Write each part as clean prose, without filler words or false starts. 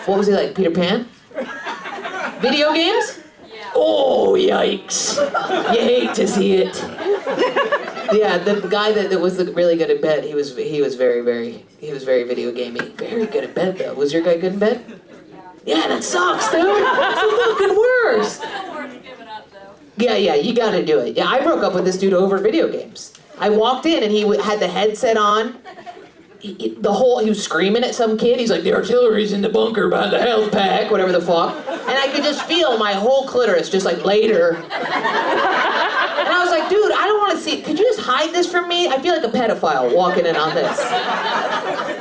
What was he like, Peter Pan? Video games? Oh, yikes. You hate to see it. Yeah, the guy that was really good at bed, he was very video gamey. Very good at bed, though. Was your guy good in bed? Yeah, that sucks, dude. That's the fucking worst. Yeah, you gotta do it. Yeah, I broke up with this dude over video games. I walked in and he had the headset on. He was screaming at some kid. He's like, the artillery's in the bunker behind the health pack, whatever the fuck. And I could just feel my whole clitoris just like later. And I was like, dude, I don't want to see it. Could you just hide this from me? I feel like a pedophile walking in on this.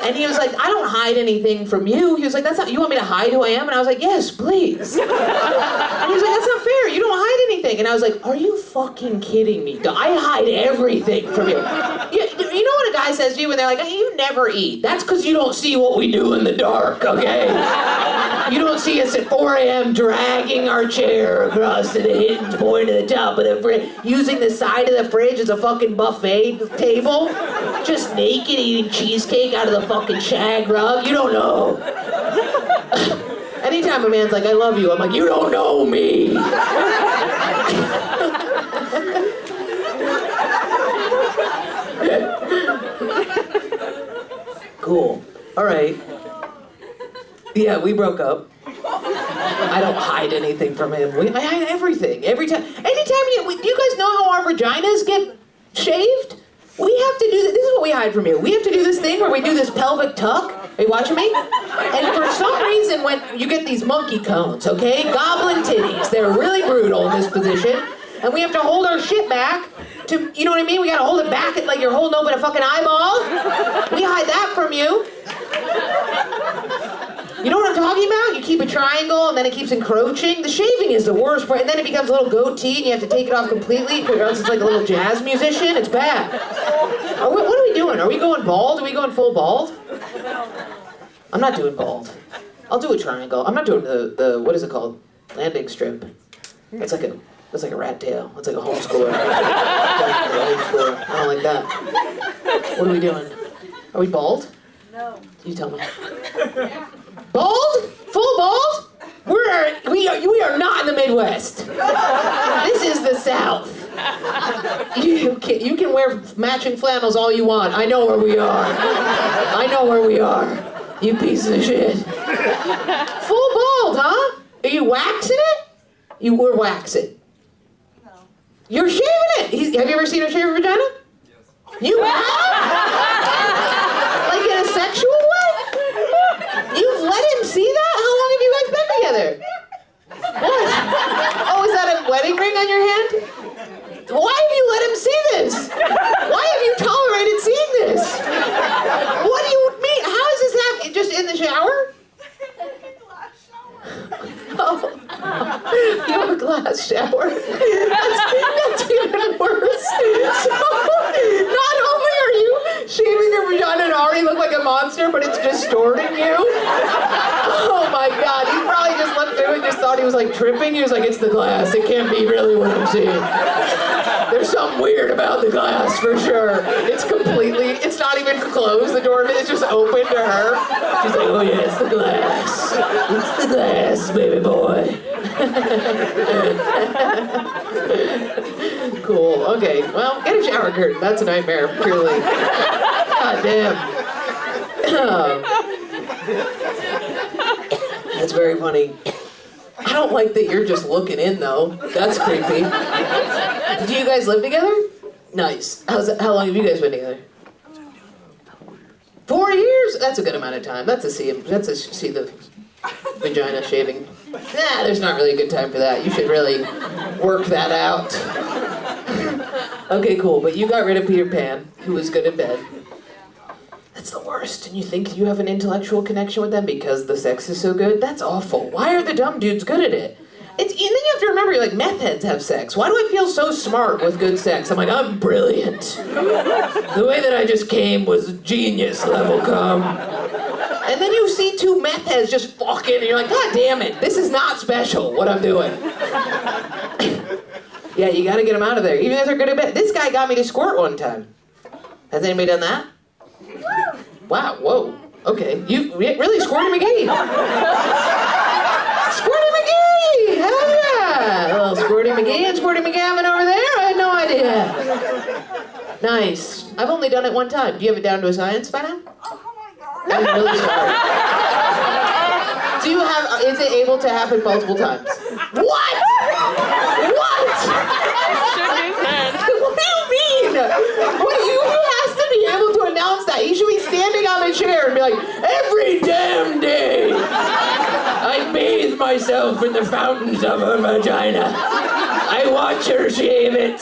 And he was like, I don't hide anything from you. He was like, you want me to hide who I am? And I was like, yes, please. And he was like, that's not fair. You don't hide anything. And I was like, are you fucking kidding me? I hide everything from you. You know what a guy says to you when they're like, hey, you never eat. That's because you don't see what we do in the dark, okay? You don't see us at 4 a.m. dragging our chair across to the hidden point of the top of the fridge, using the side of the fridge as a fucking buffet table, just naked eating cheesecake out of the fucking shag rug. You don't know. Anytime a man's like, I love you, I'm like, you don't know me. Cool. All right. Yeah, we broke up. I don't hide anything from him. I hide everything. Anytime do you guys know how our vaginas get shaved? We have to do this. This is what we hide from you. We have to do this thing where we do this pelvic tuck. Are you watching me? And for some reason, when you get these monkey cones, okay? Goblin titties. They're really brutal in this position. And we have to hold our shit back to, you know what I mean? We gotta hold it back like you're holding open a fucking eyeball. We hide that from you. You know what I'm talking about? You keep a triangle and then it keeps encroaching. The shaving is the worst part, and then it becomes a little goatee and you have to take it off completely or else it's like a little jazz musician. It's bad. What are we doing? Are we going bald? Are we going full bald? I'm not doing bald. I'll do a triangle. I'm not doing the what is it called? Landing strip. That's like a rat tail. It's like a homeschooler. I don't like that. What are we doing? Are we bald? No. You tell me. Bald? Full bald? We are not in the Midwest. This is the South. You can wear matching flannels all you want. I know where we are. I know where we are. You piece of shit. Full bald, huh? Are you waxing it? You were waxing. No. You're shaving it. Have you ever seen her shave her vagina? Yes. You have? Like in a sexual way? You've let him see that? How long have you guys been together? What? Oh, is that a wedding ring on your hand? Why have you let him see this? Why have you tolerated seeing this? What do you mean? How is this happening? Just in the shower? Oh. You have a glass shower? That's even worse. So, not only are you shaving your vagina and already look like a monster, but it's distorting you? Oh my God, he probably just looked through and just thought he was like tripping. He was like, it's the glass. It can't be really what I'm seeing. There's something weird about the glass, for sure. It's not even closed, the door of it is just open to her. She's like, oh yeah, it's the glass. It's the glass, baby boy. Cool, okay. Well, get a shower curtain. That's a nightmare, purely. God damn. That's very funny. I don't like that you're just looking in, though. That's creepy. Did you guys live together? Nice. How long have you guys been together? 4 years? That's a good amount of time. That's a see the vagina shaving. Nah, there's not really a good time for that. You should really work that out. Okay, cool. But you got rid of Peter Pan, who was good in bed. That's the worst. And you think you have an intellectual connection with them because the sex is so good? That's awful. Why are the dumb dudes good at it? And then you have to remember, you're like, meth heads have sex. Why do I feel so smart with good sex? I'm like, I'm brilliant. The way that I just came was genius level cum. And then you see two meth heads just fucking, and you're like, God damn it, this is not special, what I'm doing. Yeah, you gotta get them out of there. Even if they're good at bed. This guy got me to squirt one time. Has anybody done that? Wow, whoa. Okay, you really squirted McGee. Nice. I've only done it one time. Do you have it down to a science by now? I'm really sorry. Do you have, is it able to happen multiple times? What? What? What do you mean? What do you, he has to be able to announce that. He should be standing on a chair and be like, every damn day, I bathe myself in the fountains of her vagina. I watch her shave it.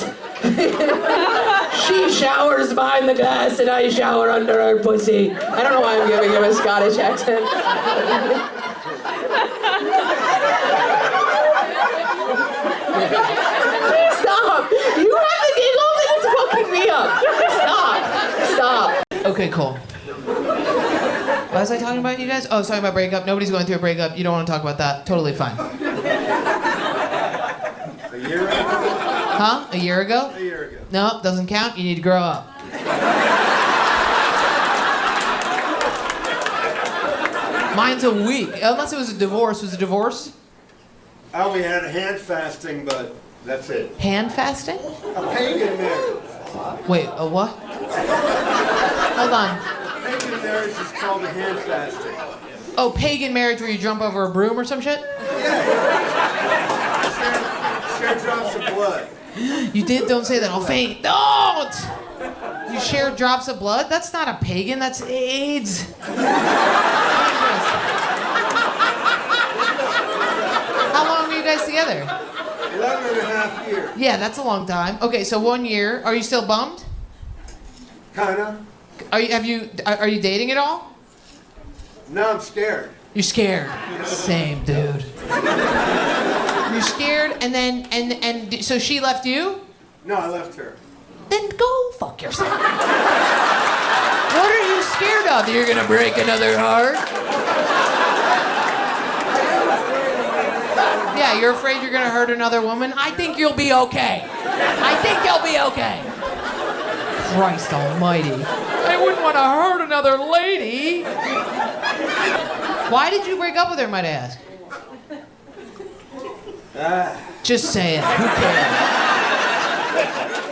She showers behind the glass and I shower under her pussy. I don't know why I'm giving him a Scottish accent. Stop! You have the giggles and it's fucking me up. Stop. Okay, cool. What was I talking about, you guys? Oh, I was talking about breakup. Nobody's going through a breakup. You don't want to talk about that. Totally fine. A year ago? Huh? A year ago? A year ago. No, doesn't count. You need to grow up. Mine's a week. Unless it was a divorce. Was it a divorce? I only had hand fasting, but that's it. Hand fasting? A pagan marriage. Wait, a what? Hold on. Pagan marriage is called a hand fasting. Oh, pagan marriage where you jump over a broom or some shit? Yeah. Share drops of blood. You did? Don't say that. I'll faint. Don't! You share drops of blood? That's not a pagan. That's AIDS. How long were you guys together? 11 and a half years. Yeah, that's a long time. Okay, so 1 year. Are you still bummed? Kinda. Are you dating at all? Now I'm scared. You're scared. Same, dude. You're scared, and then and so she left you? No, I left her. Then go fuck yourself. What are you scared of? You're gonna break another heart? Yeah, you're afraid you're gonna hurt another woman? I think you'll be okay. I think you'll be okay. Christ almighty. I wouldn't want to hurt another lady. Why did you break up with her, might I ask? Just say it. Who cares?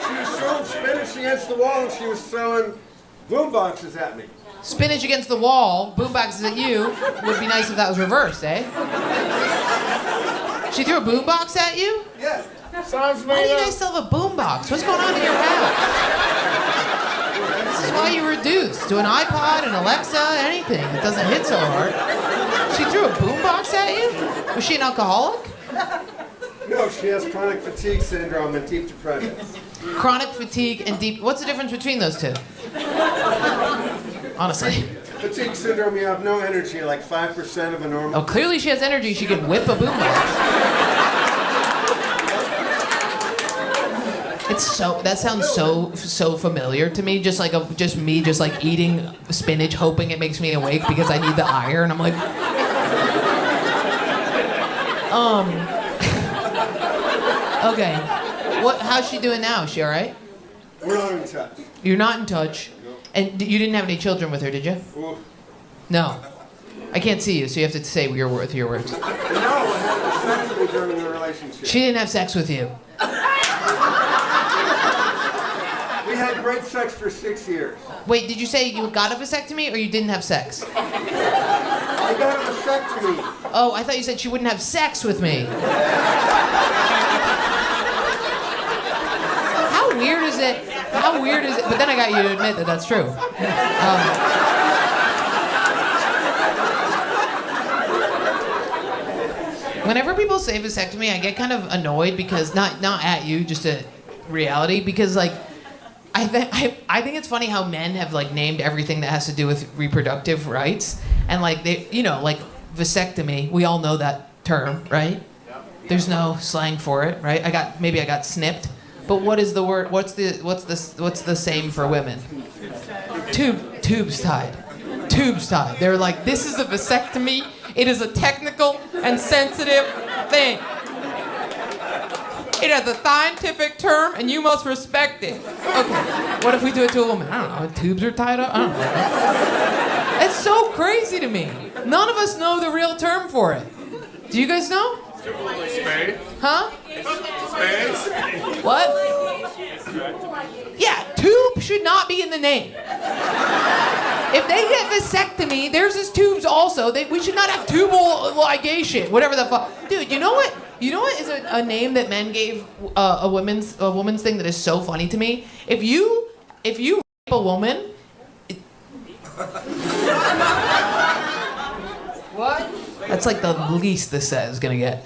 She was throwing spinach against the wall and she was throwing boom boxes at me. Spinach against the wall, boomboxes at you. Would be nice if that was reversed, eh? She threw a boombox at you? Yeah. Sounds Why do made you up. guys still have a boombox? What's going on in your house? This is why you reduce to an iPod, an Alexa, anything that doesn't hit so hard. She threw a boombox at you? Was she an alcoholic? No, she has chronic fatigue syndrome and deep depression. Chronic fatigue and deep... What's the difference between those two? Honestly. Fatigue syndrome, you have no energy, like 5% of a normal. Oh, clearly she has energy. She can whip a boombox. It's so... That sounds so familiar to me. Just like me eating spinach, hoping it makes me awake because I need the iron. I'm like... Okay. How's she doing now? Is she all right? We're not in touch. You're not in touch. No. And you didn't have any children with her, did you? Ooh. No. I can't see you, so you have to say your words. No, I had sex with me during the relationship. She didn't have sex with you. We had great sex for 6 years. Wait, did you say you got a vasectomy or you didn't have sex? I got a vasectomy. Oh, I thought you said she wouldn't have sex with me. How weird is it? How weird is it? But then I got you to admit that that's true. Whenever people say vasectomy, I get kind of annoyed because not at you, just a reality. Because like, I think it's funny how men have like named everything that has to do with reproductive rights, and like they, like vasectomy. We all know that term, right? There's no slang for it, right? Maybe I got snipped. But what is the word? What's the same for women? Tubes tied. Tubes tied. They're like, this is a vasectomy. It is a technical and sensitive thing. It has a scientific term, and you must respect it. Okay. What if we do it to a woman? I don't know. Tubes are tied up. I don't know. It's so crazy to me. None of us know the real term for it. Do you guys know? Spade? Huh? Spade? What? Yeah, tube should not be in the name. If they get vasectomy, there's his tubes also. We should not have tubal ligation, whatever the fuck. Dude, you know what? You know what is a name that men gave a woman's thing that is so funny to me? If you rape a woman. What? That's like the least this is gonna get.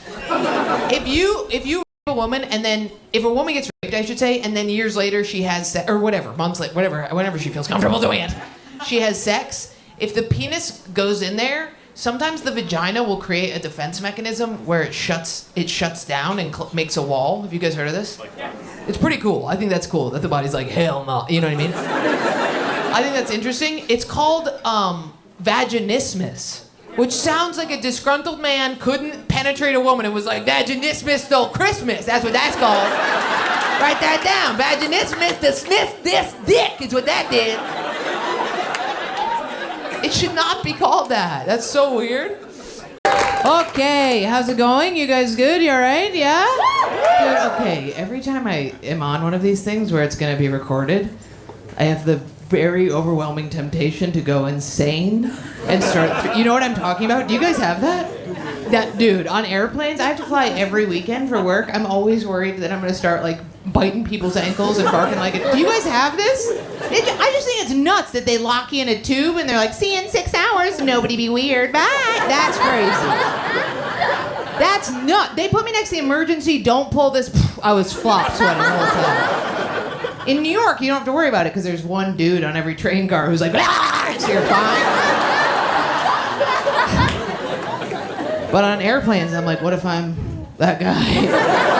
If you rape a woman and then if a woman gets raped, I should say, and then years later she has sex, or whatever, months later, whenever she feels comfortable doing it, she has sex. If the penis goes in there, sometimes the vagina will create a defense mechanism where it shuts down and makes a wall. Have you guys heard of this? It's pretty cool. I think that's cool that the body's like, hell no. You know what I mean? I think that's interesting. It's called vaginismus, which sounds like a disgruntled man couldn't penetrate a woman and was like, vaginismus stole Christmas. That's what that's called. Write that down. Vaginismus to sniff this dick is what that did. It should not be called that. That's so weird. Okay, how's it going? You guys good? You all right? Yeah? Good. Okay, every time I am on one of these things where it's going to be recorded, I have the very overwhelming temptation to go insane and start... You know what I'm talking about? Do you guys have that? Dude, on airplanes, I have to fly every weekend for work. I'm always worried that I'm going to start, like, biting people's ankles and barking like it. Do you guys have this? I just think it's nuts that they lock you in a tube and they're like, see you in 6 hours, nobody be weird, bye. That's crazy. That's nuts. They put me next to the emergency, don't pull this. I was flop sweating the whole time. In New York, you don't have to worry about it because there's one dude on every train car who's like, ah, so you're fine. But on airplanes, I'm like, what if I'm that guy?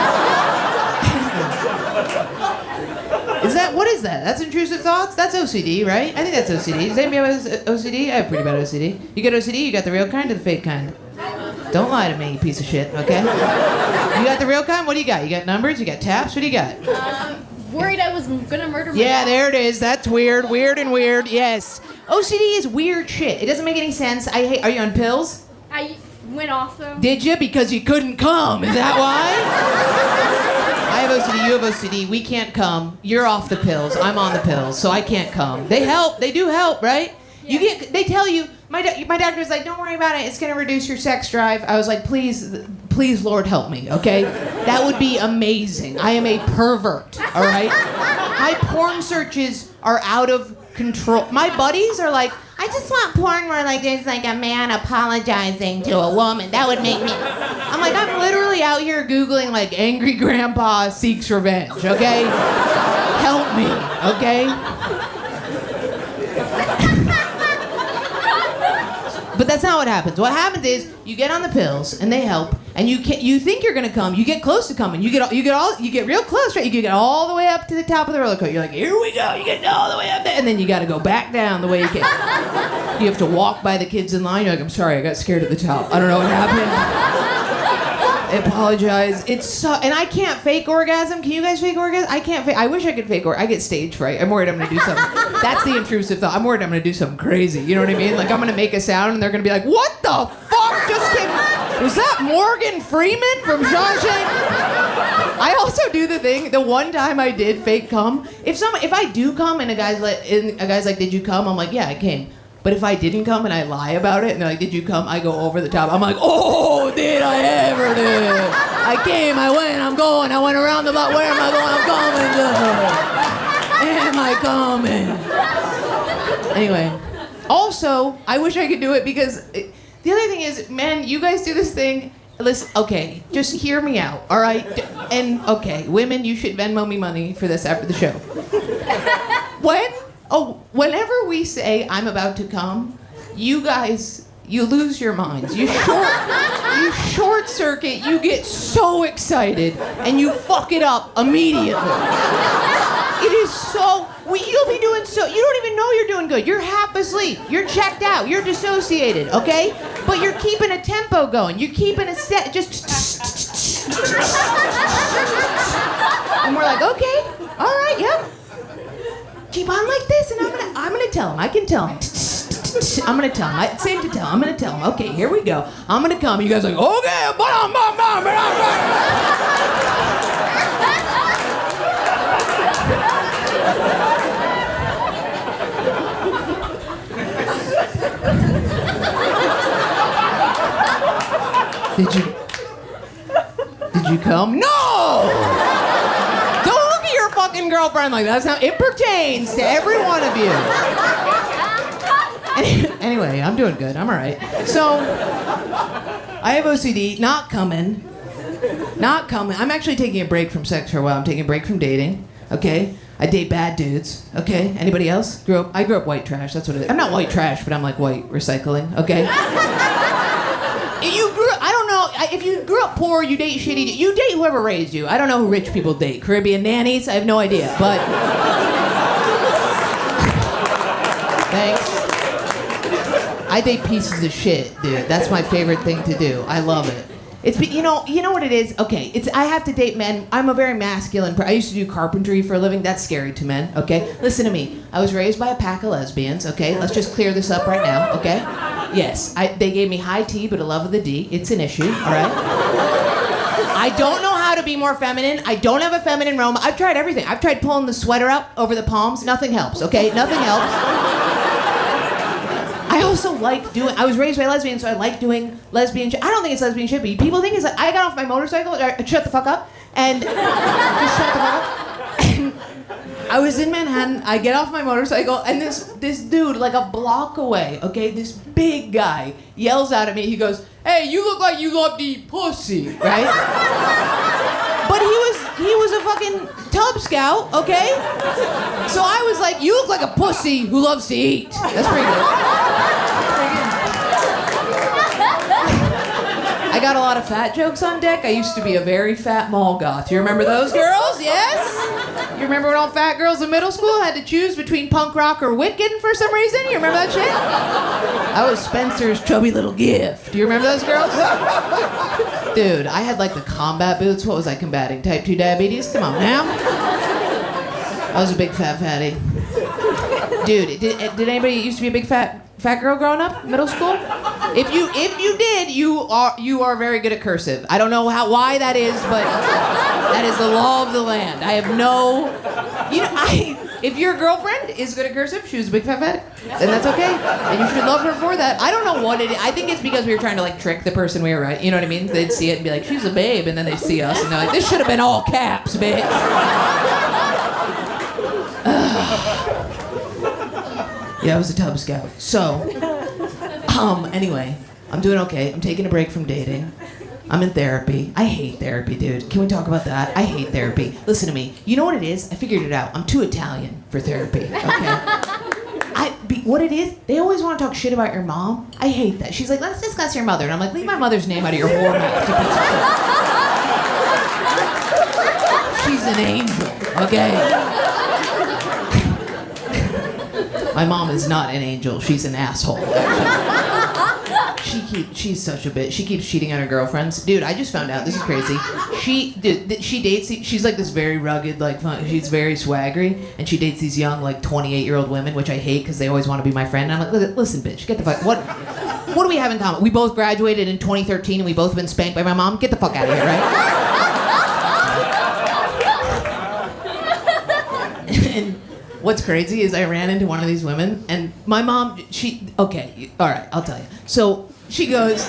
What is that? That's intrusive thoughts? That's OCD, right? I think that's OCD. Does anybody have OCD? I have pretty bad OCD. You got OCD? You got the real kind or the fake kind? Don't lie to me, you piece of shit, okay? You got the real kind? What do you got? You got numbers? You got taps? What do you got? Worried I was gonna murder my Yeah, dad. there it is. That's weird. Weird and weird. Yes. OCD is weird shit. It doesn't make any sense. Are you on pills? I went off them. Did you? Because you couldn't come. Is that why? I have OCD, you have OCD, we can't come. You're off the pills, I'm on the pills, so I can't come. They help, they do help, right? Yeah. They tell you, my doctor's like, don't worry about it, it's gonna reduce your sex drive. I was like, please, Lord help me, okay? That would be amazing. I am a pervert, all right? My porn searches are out of control. My buddies are like, I just want porn where like there's like a man apologizing to a woman. That would make me... I'm like, I'm literally out here Googling like angry grandpa seeks revenge, okay? Help me, okay? But that's not what happens. What happens is you get on the pills and they help, and you think you're gonna come. You get close to coming. You get real close, right? You get all the way up to the top of the roller coaster. You're like, here we go. You get all the way up there, and then you got to go back down the way you came. You have to walk by the kids in line. You're like, I'm sorry, I got scared at the top. I don't know what happened. I apologize. And I can't fake orgasm. Can you guys fake orgasm? I can't fake. I wish I could fake orgasm. I get stage fright. I'm worried I'm gonna do something. That's the intrusive thought. I'm worried I'm gonna do something crazy. You know what I mean? Like I'm gonna make a sound and they're gonna be like, what the fuck just came? Was that Morgan Freeman from Shawshank? I also do the thing. The one time I did fake cum. If I do come and a guy's like, did you come? I'm like, yeah, I came. But if I didn't come and I lie about it and they're like, did you come? I go over the top. I'm like, oh, did I ever do? I came, I went, I'm going, I went around the block. Where am I going? I'm coming. Am I coming? Anyway. Also, I wish I could do it because the other thing is, man, you guys do this thing. Listen, okay, just hear me out, all right? And, okay, women, you should Venmo me money for this after the show. Whenever we say I'm about to come, you guys, you lose your minds. You short circuit, you get so excited, and you fuck it up immediately. It is so, you'll be doing so, you don't even know you're doing good. You're half asleep, you're checked out, you're dissociated, okay? But you're keeping a tempo going. You're keeping a set, just... And we're like, okay, all right, yep. Keep on like this, and I'm gonna tell him. I can tell him. I'm gonna tell him. Same to tell. I'm gonna tell him. Okay, here we go. I'm gonna come. You guys are like, okay, Did you come? No! Don't look at your fucking girlfriend like that. That's not, it pertains to every one of you. Anyway, I'm doing good. I'm all right. So, I have OCD. Not coming. I'm actually taking a break from sex for a while. I'm taking a break from dating. Okay? I date bad dudes. Okay? Anybody else? I grew up white trash. That's what it is. I'm not white trash, but I'm like white recycling. Okay? I don't know. If you grew up poor, you date shitty. You date whoever raised you. I don't know who rich people date. Caribbean nannies? I have no idea. But thanks. I date pieces of shit, dude. That's my favorite thing to do. I love it. It's you know what it is. Okay, I have to date men. I'm a very masculine. I used to do carpentry for a living. That's scary to men. Okay, listen to me. I was raised by a pack of lesbians. Okay, let's just clear this up right now. Okay, yes, they gave me high T but a love of the D. It's an issue. All right. I don't know how to be more feminine. I don't have a feminine aroma. I've tried everything. I've tried pulling the sweater out over the palms. Nothing helps. Okay, nothing helps. I also like doing. I was raised by lesbians, so I like doing lesbian shit. I don't think it's lesbian shit, but people think it's like I got off my motorcycle. Shut the fuck up, and just shut the fuck up. And I was in Manhattan. I get off my motorcycle, and this dude, like a block away, okay, this big guy yells out at me. He goes, "Hey, you look like you love to eat pussy," right? But he was a fucking Tub Scout, okay? So I was like, "You look like a pussy who loves to eat." That's pretty good. I got a lot of fat jokes on deck. I used to be a very fat mall goth. You remember those girls? Yes? You remember when all fat girls in middle school had to choose between punk rock or Wiccan for some reason? You remember that shit? I was Spencer's chubby little gift. Do you remember those girls? Dude, I had like the combat boots. What was I combating? Type 2 diabetes? Come on now. I was a big fat fatty. Dude, did anybody used to be a big fat girl growing up, middle school? If you did, you are very good at cursive. I don't know why that is, but that is the law of the land. I have no, if your girlfriend is good at cursive, she was a big fat fatty, then that's okay, and you should love her for that. I don't know what it is. I think it's because we were trying to like trick the person we were, right? You know what I mean? They'd see it and be like, she's a babe, and then they see us and they're like, this should have been all caps, bitch. Yeah, I was a Tub Scout. So, anyway, I'm doing okay. I'm taking a break from dating. I'm in therapy. I hate therapy, dude. Can we talk about that? I hate therapy. Listen to me. You know what it is? I figured it out. I'm too Italian for therapy, okay? What it is, they always want to talk shit about your mom. I hate that. She's like, let's discuss your mother. And I'm like, leave my mother's name out of your whore mouth. She's an angel, okay? My mom is not an angel. She's an asshole. She's such a bitch. She keeps cheating on her girlfriends. Dude, I just found out. This is crazy. She dates. She's like this very rugged, like she's very swaggery, and she dates these young, like 28-year-old women, which I hate because they always want to be my friend. And I'm like, listen, bitch, get the fuck. What do we have in common? We both graduated in 2013, and we both been spanked by my mom. Get the fuck out of here, right? And what's crazy is I ran into one of these women, and my mom, okay, all right, I'll tell you. So she goes,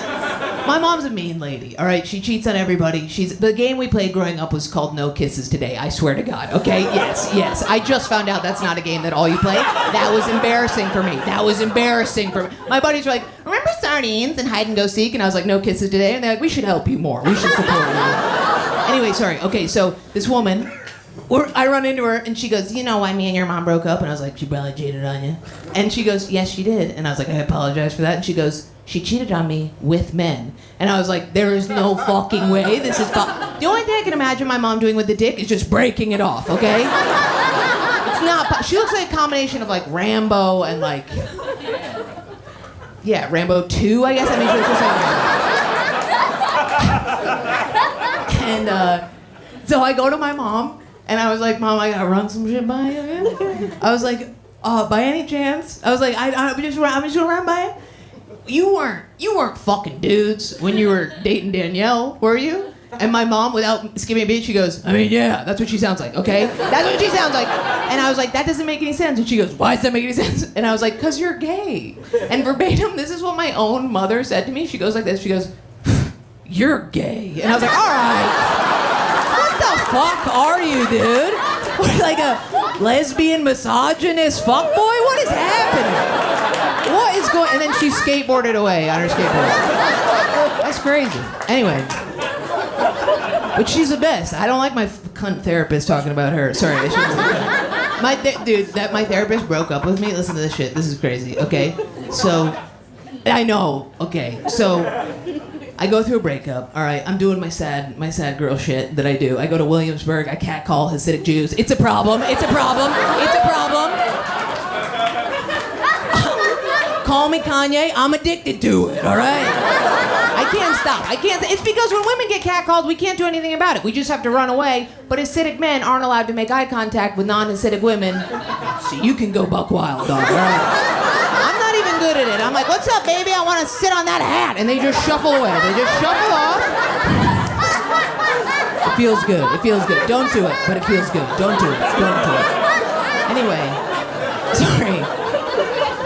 my mom's a mean lady, all right? She cheats on everybody. The game we played growing up was called No Kisses Today, I swear to God, okay? Yes. I just found out that's not a game that all you play. That was embarrassing for me. My buddies were like, remember sardines and hide and go seek? And I was like, No Kisses Today? And they're like, we should help you more. We should support you. Anyway, sorry. Okay, so this woman, I run into her, and she goes, you know why me and your mom broke up? And I was like, she probably cheated on you. And she goes, yes, she did. And I was like, I apologize for that. And she goes, she cheated on me with men. And I was like, there is no fucking way this is the only thing I can imagine my mom doing with the dick is just breaking it off, okay? It's not she looks like a combination of like Rambo and like, yeah, Rambo 2, I guess. I mean, she looks like Rambo. And so I go to my mom, and I was like, Mom, I gotta run some shit by you. I was like, by any chance? I was like, I'm just gonna run by you. You weren't fucking dudes when you were dating Danielle, were you? And my mom, without skipping a beat, she goes, I mean, yeah, that's what she sounds like, okay? That's what she sounds like. And I was like, that doesn't make any sense. And she goes, why does that make any sense? And I was like, 'cause you're gay. And verbatim, this is what my own mother said to me. She goes like this. She goes, you're gay. And I was like, all right. What the fuck are you, dude? What, like a lesbian misogynist fuckboy? What is happening? What is going... And then she skateboarded away on her skateboard. That's crazy. Anyway. But she's the best. I don't like my cunt therapist talking about her. Sorry. My therapist broke up with me. Listen to this shit. This is crazy. Okay? So... I know. Okay. So... I go through a breakup. All right, I'm doing my sad girl shit that I do. I go to Williamsburg. I catcall Hasidic Jews. It's a problem. It's a problem. It's a problem. Call me Kanye. I'm addicted to it. All right. I can't stop. I can't. It's because when women get catcalled, we can't do anything about it. We just have to run away. But Hasidic men aren't allowed to make eye contact with non-Hasidic women. So you can go buck wild, dog. All right. Good at it. I'm like, what's up, baby? I want to sit on that hat. And they just shuffle away. They just shuffle off. It feels good. It feels good. Don't do it, but it feels good. Don't do it. Don't do it. Anyway, sorry.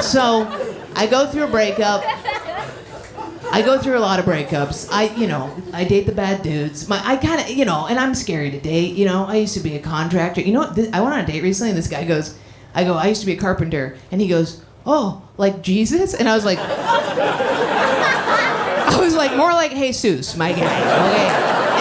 So, I go through a breakup. I go through a lot of breakups. I date the bad dudes. I kind of, and I'm scary to date. I used to be a contractor. You know what? I went on a date recently, and this guy goes, I used to be a carpenter. And he goes, oh, like Jesus? And I was like, more like Jesus, my guy. Okay.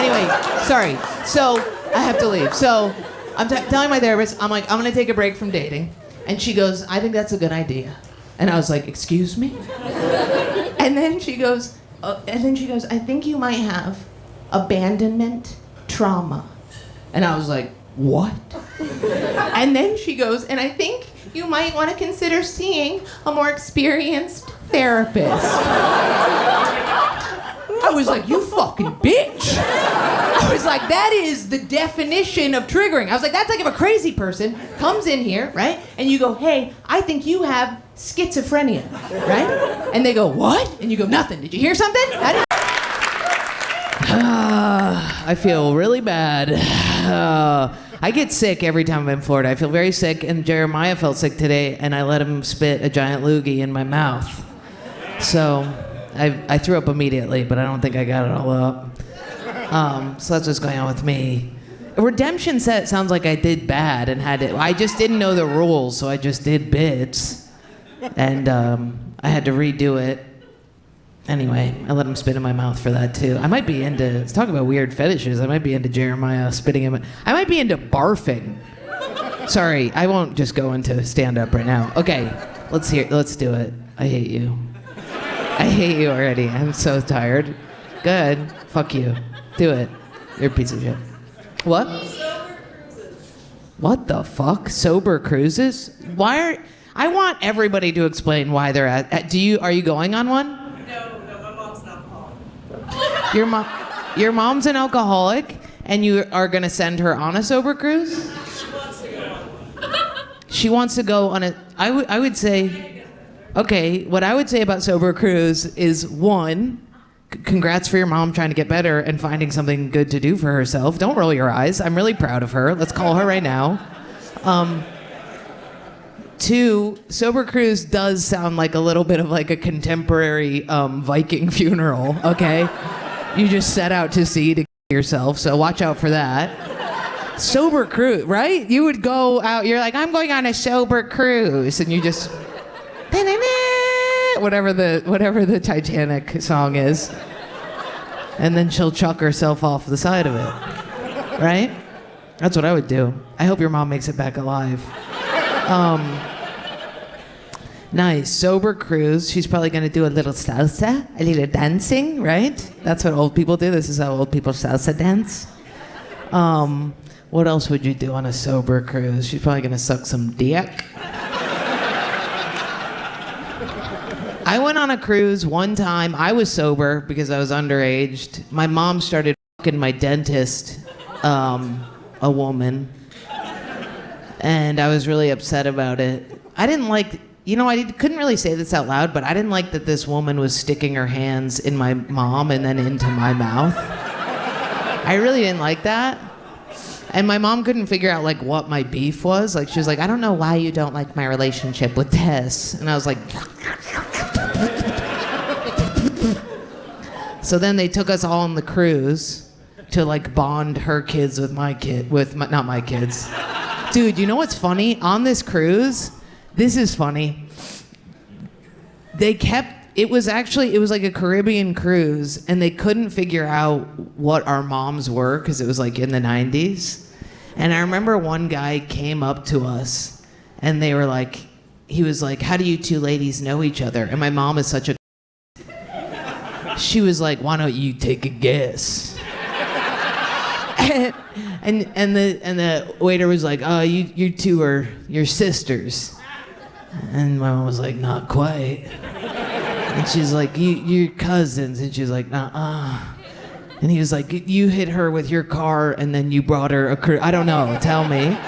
Anyway, sorry. So I have to leave. So I'm telling my therapist, I'm like, I'm gonna take a break from dating. And she goes, I think that's a good idea. And I was like, excuse me? And then she goes, I think you might have abandonment trauma. And I was like, what? And then she goes, and I think you might want to consider seeing a more experienced therapist. I was like, you fucking bitch. I was like, that is the definition of triggering. I was like, that's like if a crazy person comes in here, right? And you go, hey, I think you have schizophrenia, right? And they go, what? And you go, nothing. Did you hear something? I feel really bad. I get sick every time I'm in Florida. I feel very sick, and Jeremiah felt sick today, and I let him spit a giant loogie in my mouth. So I threw up immediately, but I don't think I got it all up. So that's what's going on with me. Redemption set sounds like I did bad and had it. I just didn't know the rules, so I just did bits, and I had to redo it. Anyway, I let him spit in my mouth for that too. I might be into, let's talk about weird fetishes. I might be into Jeremiah spitting in my, I might be into barfing. Sorry, I won't just go into stand-up right now. Okay, let's do it. I hate you. I hate you already. I'm so tired. Good. Fuck you. Do it. You're a piece of shit. What? What the fuck? Sober cruises? I want everybody to explain why they're at are you going on one? Your mom's an alcoholic, and you are gonna send her on a sober cruise? She wants to go on a. I would say, okay. What I would say about sober cruise is one, congrats for your mom trying to get better and finding something good to do for herself. Don't roll your eyes. I'm really proud of her. Let's call her right now. Two, sober cruise does sound like a little bit of like a contemporary Viking funeral. Okay. You just set out to sea to yourself, so watch out for that. Sober cruise, right? You would go out, you're like, I'm going on a sober cruise, and you just, whatever the Titanic song is, and then she'll chuck herself off the side of it, right? That's what I would do. I hope your mom makes it back alive. Nice, sober cruise. She's probably gonna do a little salsa, a little dancing, right? That's what old people do. This is how old people salsa dance. What else would you do on a sober cruise? She's probably gonna suck some dick. I went on a cruise one time. I was sober because I was underage. My mom started fucking my dentist, a woman, and I was really upset about it. I didn't like. I couldn't really say this out loud, but I didn't like that this woman was sticking her hands in my mom and then into my mouth. I really didn't like that. And my mom couldn't figure out like what my beef was. Like she was like, I don't know why you don't like my relationship with this. And I was like, So then they took us all on the cruise to like bond her kids with not my kids. Dude, you know what's funny? On this cruise, this is funny. It was like a Caribbean cruise, and they couldn't figure out what our moms were because it was like in the 90s. And I remember one guy came up to us, and he was like, how do you two ladies know each other? And my mom is such a she was like, why don't you take a guess? and the waiter was like, oh, you two are your sisters. And my mom was like, not quite. And she's like, you're cousins. And she's like, nuh-uh. And he was like, you hit her with your car and then you brought her I don't know, tell me.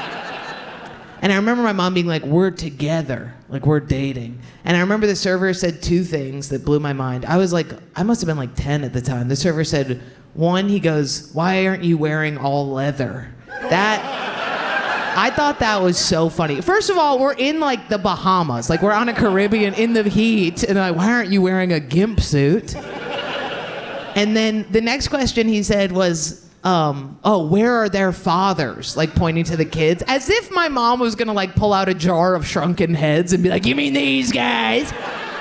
And I remember my mom being like, we're together, like we're dating. And I remember the server said two things that blew my mind. I must have been like 10 at the time. The server said, one, he goes, why aren't you wearing all leather? I thought that was so funny. First of all, we're in like the Bahamas. Like we're on a Caribbean in the heat. And like, why aren't you wearing a gimp suit? And then the next question he said was, oh, where are their fathers? Like pointing to the kids. As if my mom was gonna like pull out a jar of shrunken heads and be like, you mean these guys?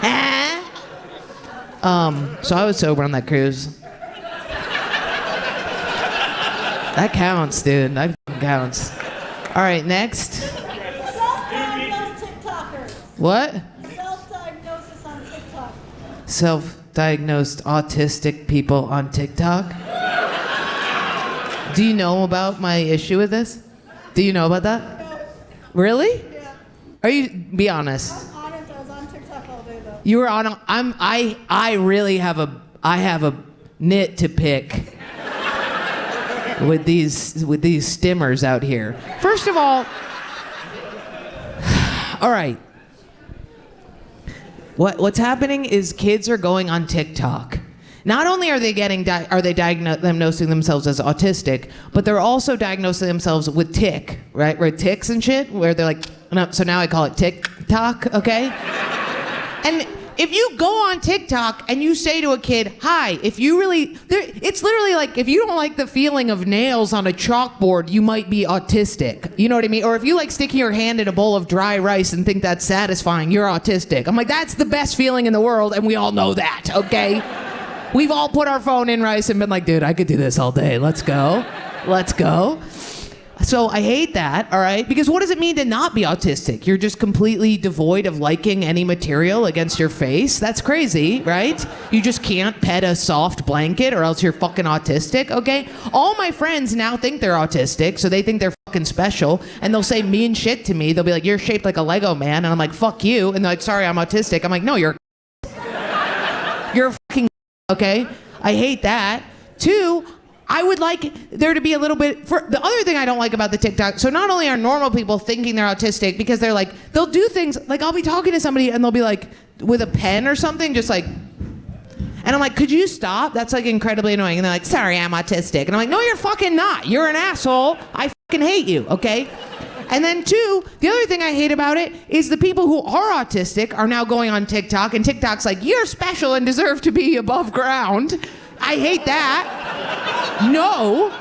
Huh? So I was sober on that cruise. That counts, dude. That counts. All right, next. Self-diagnosed TikTokers. What? Self-diagnosis on TikTok. Self-diagnosed autistic people on TikTok. Do you know about my issue with this? Do you know about that? No. Really? Yeah. Are you? Be honest. I'm honest. I was on TikTok all day though. You were on. I really have a nit to pick with these stimmers out here. First of all right. What's happening is kids are going on TikTok. Not only are they diagnosing themselves as autistic, but they're also diagnosing themselves with tick, right? Where tics and shit, where they're like, no, so now I call it TikTok, okay? And if you go on TikTok and you say to a kid, hi, it's literally like, if you don't like the feeling of nails on a chalkboard, you might be autistic. You know what I mean? Or if you like sticking your hand in a bowl of dry rice and think that's satisfying, you're autistic. I'm like, that's the best feeling in the world, and we all know that, okay? We've all put our phone in rice and been like, dude, I could do this all day. Let's go. Let's go. So I hate that, all right? Because what does it mean to not be autistic? You're just completely devoid of liking any material against your face? That's crazy, right? You just can't pet a soft blanket or else you're fucking autistic, okay? All my friends now think they're autistic, so they think they're fucking special, and they'll say mean shit to me. They'll be like, you're shaped like a Lego man, and I'm like, fuck you. And they're like, sorry, I'm autistic. I'm like, no, you're a fucking okay? I hate that. Two, I would like there to be a little bit, the other thing I don't like about the TikTok, so not only are normal people thinking they're autistic, because they're like, they'll do things, like I'll be talking to somebody and they'll be like, with a pen or something, just like, and I'm like, could you stop? That's like incredibly annoying. And they're like, sorry, I'm autistic. And I'm like, no, you're fucking not. You're an asshole. I fucking hate you, okay? And then two, the other thing I hate about it is the people who are autistic are now going on TikTok, and TikTok's like, you're special and deserve to be above ground. I hate that. No,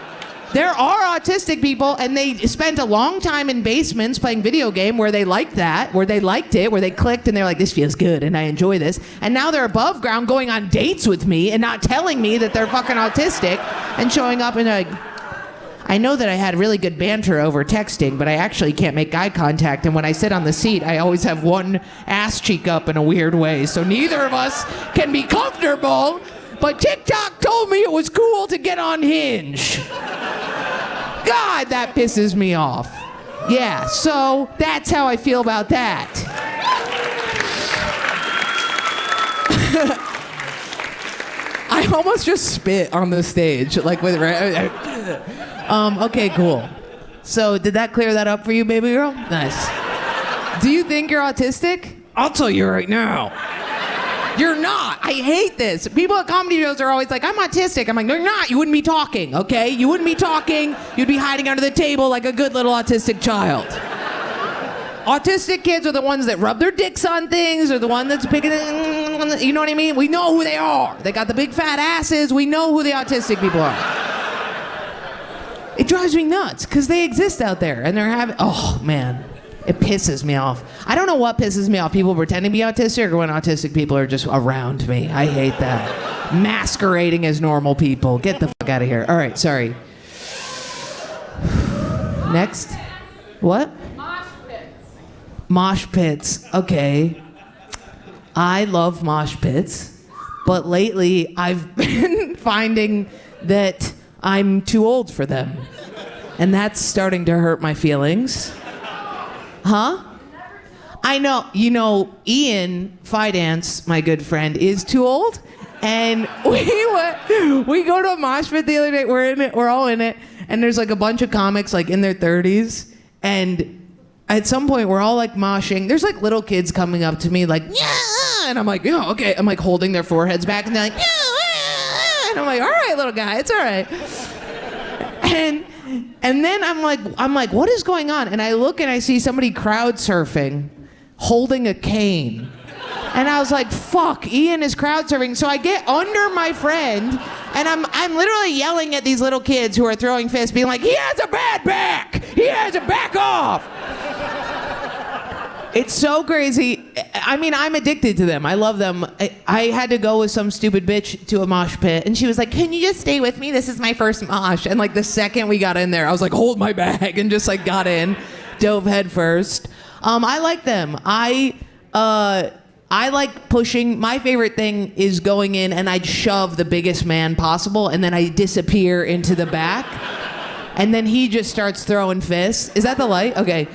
there are autistic people, and they spent a long time in basements playing video game where they liked that, where they liked it, where they clicked and they're like, this feels good and I enjoy this. And now they're above ground going on dates with me and not telling me that they're fucking autistic and showing up and they're like, I know that I had really good banter over texting, but I actually can't make eye contact, and when I sit on the seat, I always have one ass cheek up in a weird way, so neither of us can be comfortable, but TikTok told me it was cool to get on Hinge. God, that pisses me off. Yeah, so that's how I feel about that. I almost just spit on the stage, like with... okay, cool. So did that clear that up for you, baby girl? Nice. Do you think you're autistic? I'll tell you right now. You're not. I hate this. People at comedy shows are always like, I'm autistic. I'm like, no, you're not. You wouldn't be talking, okay? You wouldn't be talking. You'd be hiding under the table like a good little autistic child. Autistic kids are the ones that rub their dicks on things, or the one that's picking it. on the, you know what I mean? We know who they are. They got the big fat asses. We know who the autistic people are. It drives me nuts because they exist out there and they're having, oh man, it pisses me off. I don't know what pisses me off, people pretending to be autistic or when autistic people are just around me. I hate that. Masquerading as normal people. Get the fuck out of here. All right, sorry. Next. What? Mosh pits. Mosh pits. Okay. I love mosh pits, but lately I've been finding that I'm too old for them. And that's starting to hurt my feelings. Huh? I know, you know, Ian Fidance, my good friend, is too old. And we go to a mosh pit the other day, we're all in it, and there's like a bunch of comics like in their 30s, and at some point we're all like moshing. There's like little kids coming up to me like, yeah, and I'm like, yeah, okay. I'm like holding their foreheads back, and they're like, yeah, and I'm like, all right, little guy, it's all right. And then I'm like, what is going on? And I look and I see somebody crowd surfing, holding a cane. And I was like, fuck, Ian is crowd surfing. So I get under my friend, and I'm literally yelling at these little kids who are throwing fists, being like, he has a bad back! He has a back off! It's so crazy. I mean, I'm addicted to them. I love them. I had to go with some stupid bitch to a mosh pit, and she was like, can you just stay with me? This is my first mosh. And like the second we got in there, I was like, hold my bag, and just like got in, dove head first. I like them. I like pushing. My favorite thing is going in and I'd shove the biggest man possible, and then I disappear into the back, and then he just starts throwing fists. Is that the light? Okay.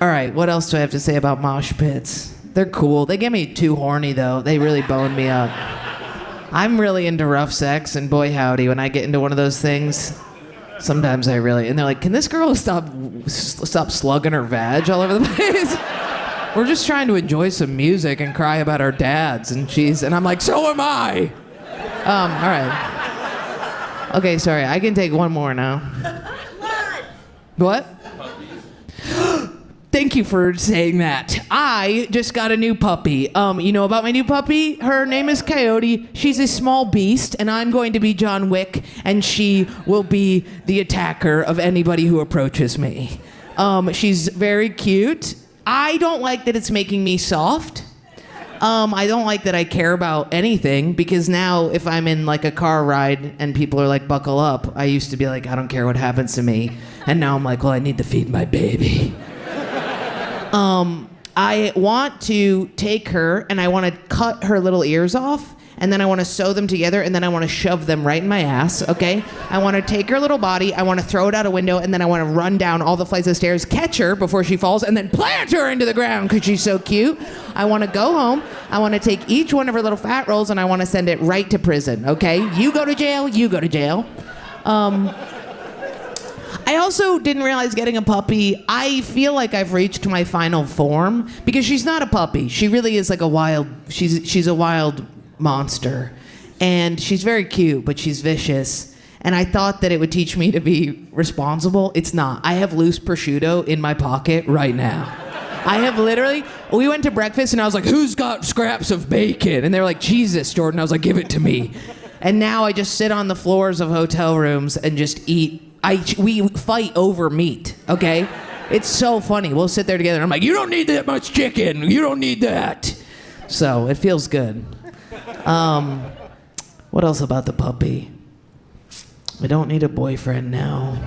All right, what else do I have to say about mosh pits? They're cool. They get me too horny, though. They really bone me up. I'm really into rough sex, and boy howdy, when I get into one of those things, sometimes I really... And they're like, can this girl stop slugging her vag all over the place? We're just trying to enjoy some music and cry about our dads, and I'm like, so am I! All right. Okay, sorry, I can take one more now. What? Thank you for saying that. I just got a new puppy. You know about my new puppy? Her name is Coyote. She's a small beast, and I'm going to be John Wick, and she will be the attacker of anybody who approaches me. She's very cute. I don't like that it's making me soft. I don't like that I care about anything, because now if I'm in like a car ride and people are like, buckle up, I used to be like, I don't care what happens to me. And now I'm like, well, I need to feed my baby. I want to take her and I want to cut her little ears off, and then I want to sew them together, and then I want to shove them right in my ass, okay? I want to take her little body, I want to throw it out a window, and then I want to run down all the flights of stairs, catch her before she falls, and then plant her into the ground because she's so cute. I want to go home, I want to take each one of her little fat rolls, and I want to send it right to prison, okay? You go to jail, you go to jail. I also didn't realize getting a puppy, I feel like I've reached my final form, because she's not a puppy. She really is like she's a wild monster. And she's very cute, but she's vicious. And I thought that it would teach me to be responsible. It's not. I have loose prosciutto in my pocket right now. I have literally, we went to breakfast and I was like, who's got scraps of bacon? And they were like, Jesus, Jordan. I was like, give it to me. And now I just sit on the floors of hotel rooms and just eat. We fight over meat, okay? It's so funny. We'll sit there together and I'm like, you don't need that much chicken. You don't need that. So it feels good. What else about the puppy? I don't need a boyfriend now.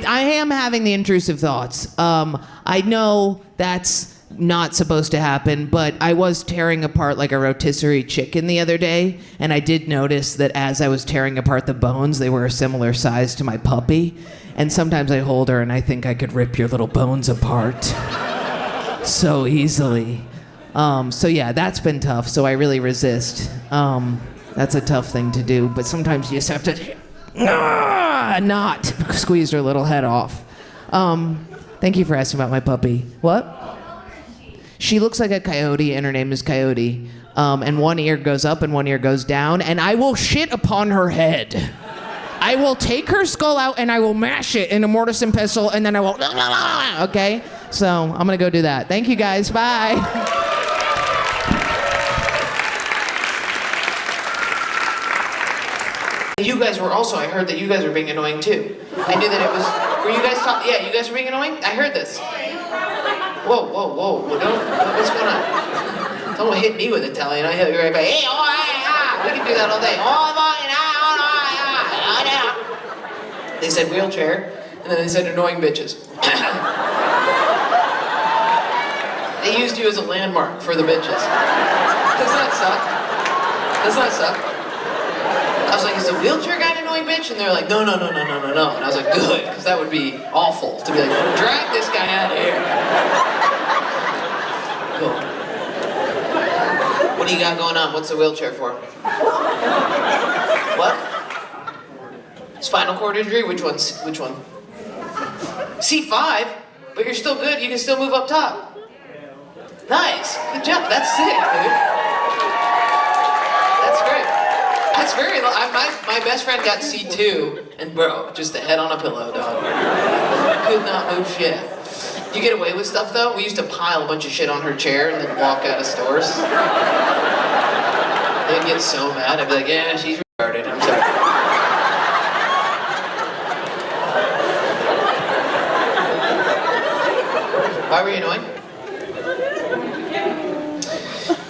I am having the intrusive thoughts. I know that's not supposed to happen, but I was tearing apart like a rotisserie chicken the other day, and I did notice that as I was tearing apart the bones, they were a similar size to my puppy. And sometimes I hold her and I think I could rip your little bones apart so easily. So yeah, that's been tough, so I really resist. That's a tough thing to do, but sometimes you just have to not squeeze her little head off. Thank you for asking about my puppy. What? She looks like a coyote, and her name is Coyote. And one ear goes up and one ear goes down, and I will shit upon her head. I will take her skull out and I will mash it in a mortise and pestle, and then I will, okay? So I'm gonna go do that. Thank you guys, bye. You guys were also, I heard that you guys were being annoying too. I knew that it was, were you guys talking, yeah, you guys were being annoying? I heard this. Whoa, whoa, whoa, what's going on? Don't hit me with Italian, I hit you right back. Hey, oh, we can do that all day. They said wheelchair, and then they said annoying bitches. They used you as a landmark for the bitches. Doesn't that suck? Doesn't that suck? I was like, is the wheelchair guy an annoying bitch? And they're like, no. And I was like, good, because that would be awful to be like, drag this guy out of here. Cool. What do you got going on? What's the wheelchair for? What? Spinal cord injury? Which one? C5? But you're still good, you can still move up top. Nice, good job, that's sick, dude. That's great. That's very, my best friend got C2, and bro, just a head on a pillow, dog. Could not move shit. You get away with stuff though? We used to pile a bunch of shit on her chair and then walk out of stores. They'd get so mad, I'd be like, yeah, she's retarded, I'm sorry. Why were you annoying?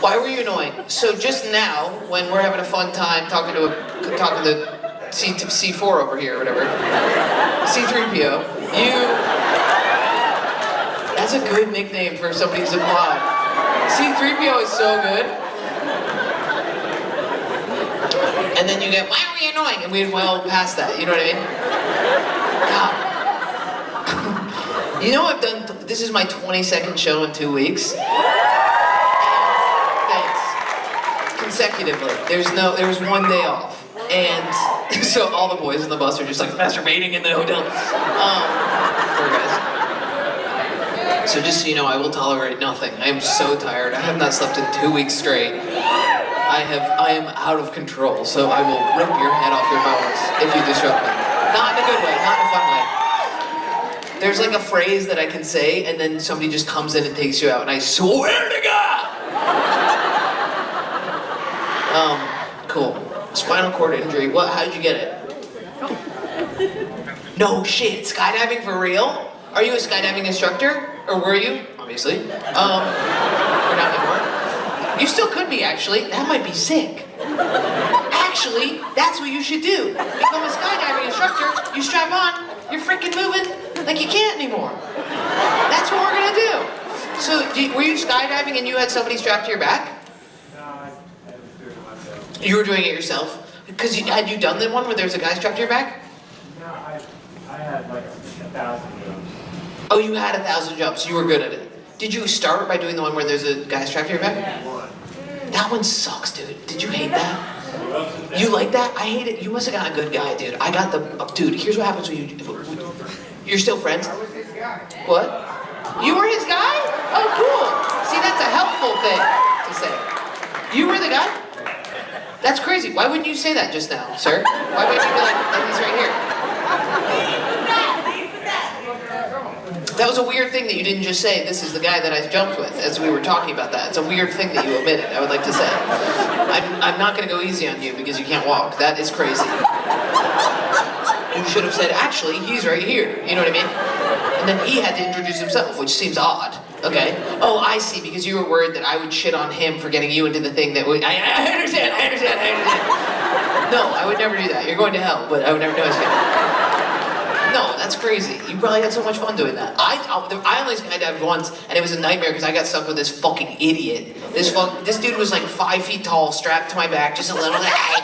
Why were you annoying? So just now, when we're having a fun time talking to C4 over here or whatever, C3PO, that's a good nickname for somebody who's a pod. C3PO is so good. And then you get, why were you annoying? And we'd well past that, you know what I mean? God. You know I've done, this is my 22nd show in 2 weeks. Consecutively. There was 1 day off. And so all the boys on the bus are just like masturbating in the hotel. Poor guys. So just so you know, I will tolerate nothing. I am so tired. I have not slept in 2 weeks straight. I am out of control, so I will rip your head off your bones if you disrupt me. Not in a good way, not in a fun way. There's like a phrase that I can say, and then somebody just comes in and takes you out, and I swear to God! Cool. Spinal cord injury. What? How did you get it? No shit. Skydiving for real? Are you a skydiving instructor? Or were you? Obviously. You're not anymore. You still could be, actually. That might be sick. Actually, that's what you should do. Become a skydiving instructor. You strap on. You're freaking moving like you can't anymore. That's what we're gonna do. So, were you skydiving and you had somebody strapped to your back? You were doing it yourself? Because had you done the one where there's a guy strapped to your back? No, I had like 1,000 jumps. Oh, you had 1,000 jumps. You were good at it. Did you start by doing the one where there's a guy strapped to your back? That one sucks, dude. Did you hate that? You like that? I hate it. You must have got a good guy, dude. I got the... dude, here's what happens when you... You're still friends? What? You were his guy? Oh, cool. See, that's a helpful thing to say. You were the guy? That's crazy. Why wouldn't you say that just now, sir? Why wouldn't you be like, he's right here? That was a weird thing that you didn't just say, this is the guy that I jumped with, as we were talking about that. It's a weird thing that you omitted, I would like to say. I'm not going to go easy on you because you can't walk. That is crazy. You should have said, actually, he's right here. You know what I mean? And then he had to introduce himself, which seems odd. Okay. Oh, I see, because you were worried that I would shit on him for getting you into the thing that would... I understand. No, I would never do that. You're going to hell, but I would never do it. No, that's crazy. You probably had so much fun doing that. I only skydived once, and it was a nightmare because I got stuck with this fucking idiot. This dude was like 5 feet tall, strapped to my back, just a little guy.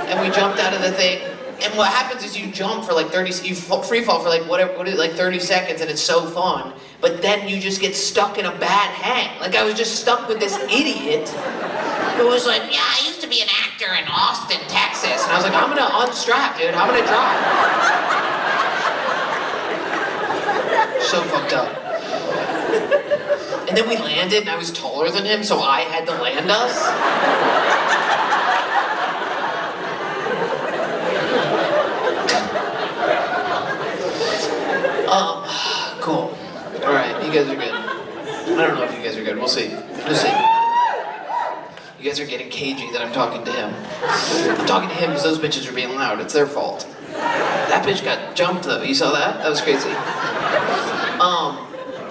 And we jumped out of the thing. And what happens is you jump for like 30, you free fall for like like 30 seconds, and it's so fun. But then you just get stuck in a bad hang. Like I was just stuck with this idiot who was like, yeah, I used to be an actor in Austin, Texas. And I was like, I'm gonna unstrap, dude. I'm gonna drop. So fucked up. And then we landed, and I was taller than him, so I had to land us. Cool. Alright, you guys are good. I don't know if you guys are good. We'll see. We'll see. You guys are getting cagey that I'm talking to him. I'm talking to him because those bitches are being loud. It's their fault. That bitch got jumped though. You saw that? That was crazy.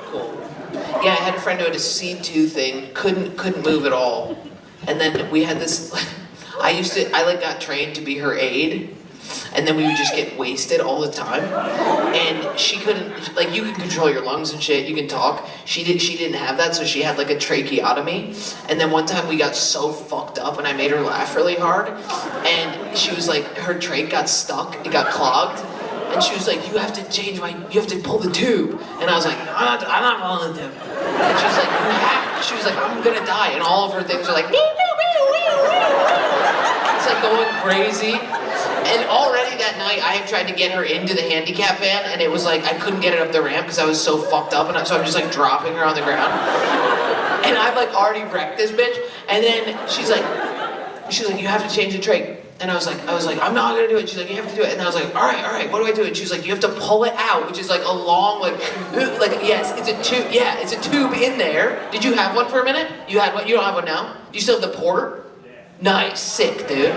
Cool. Yeah, I had a friend who had a C2 thing, couldn't move at all. And then we had this, I got trained to be her aide. And then we would just get wasted all the time. And she couldn't, like, you can control your lungs and shit, you can talk. She didn't have that, so she had like a tracheotomy. And then one time we got so fucked up and I made her laugh really hard. And she was like, her trach got stuck, it got clogged. And she was like, you have to pull the tube. And I was like, no, I'm not pulling the tube. And she was like, she was like, I'm gonna die. And all of her things are like, it's like going crazy. And already that night, I had tried to get her into the handicap van, and it was like, I couldn't get it up the ramp because I was so fucked up, and so I'm just like dropping her on the ground. And I've like already wrecked this bitch. And then she's like, you have to change the trach. And I was like, I'm not gonna do it. She's like, you have to do it. And I was like, all right, what do I do? And she was like, you have to pull it out, which is like a long, yes, it's a tube, yeah, it's a tube in there. Did you have one for a minute? You had one, you don't have one now? Do you still have the port? Nice, sick, dude.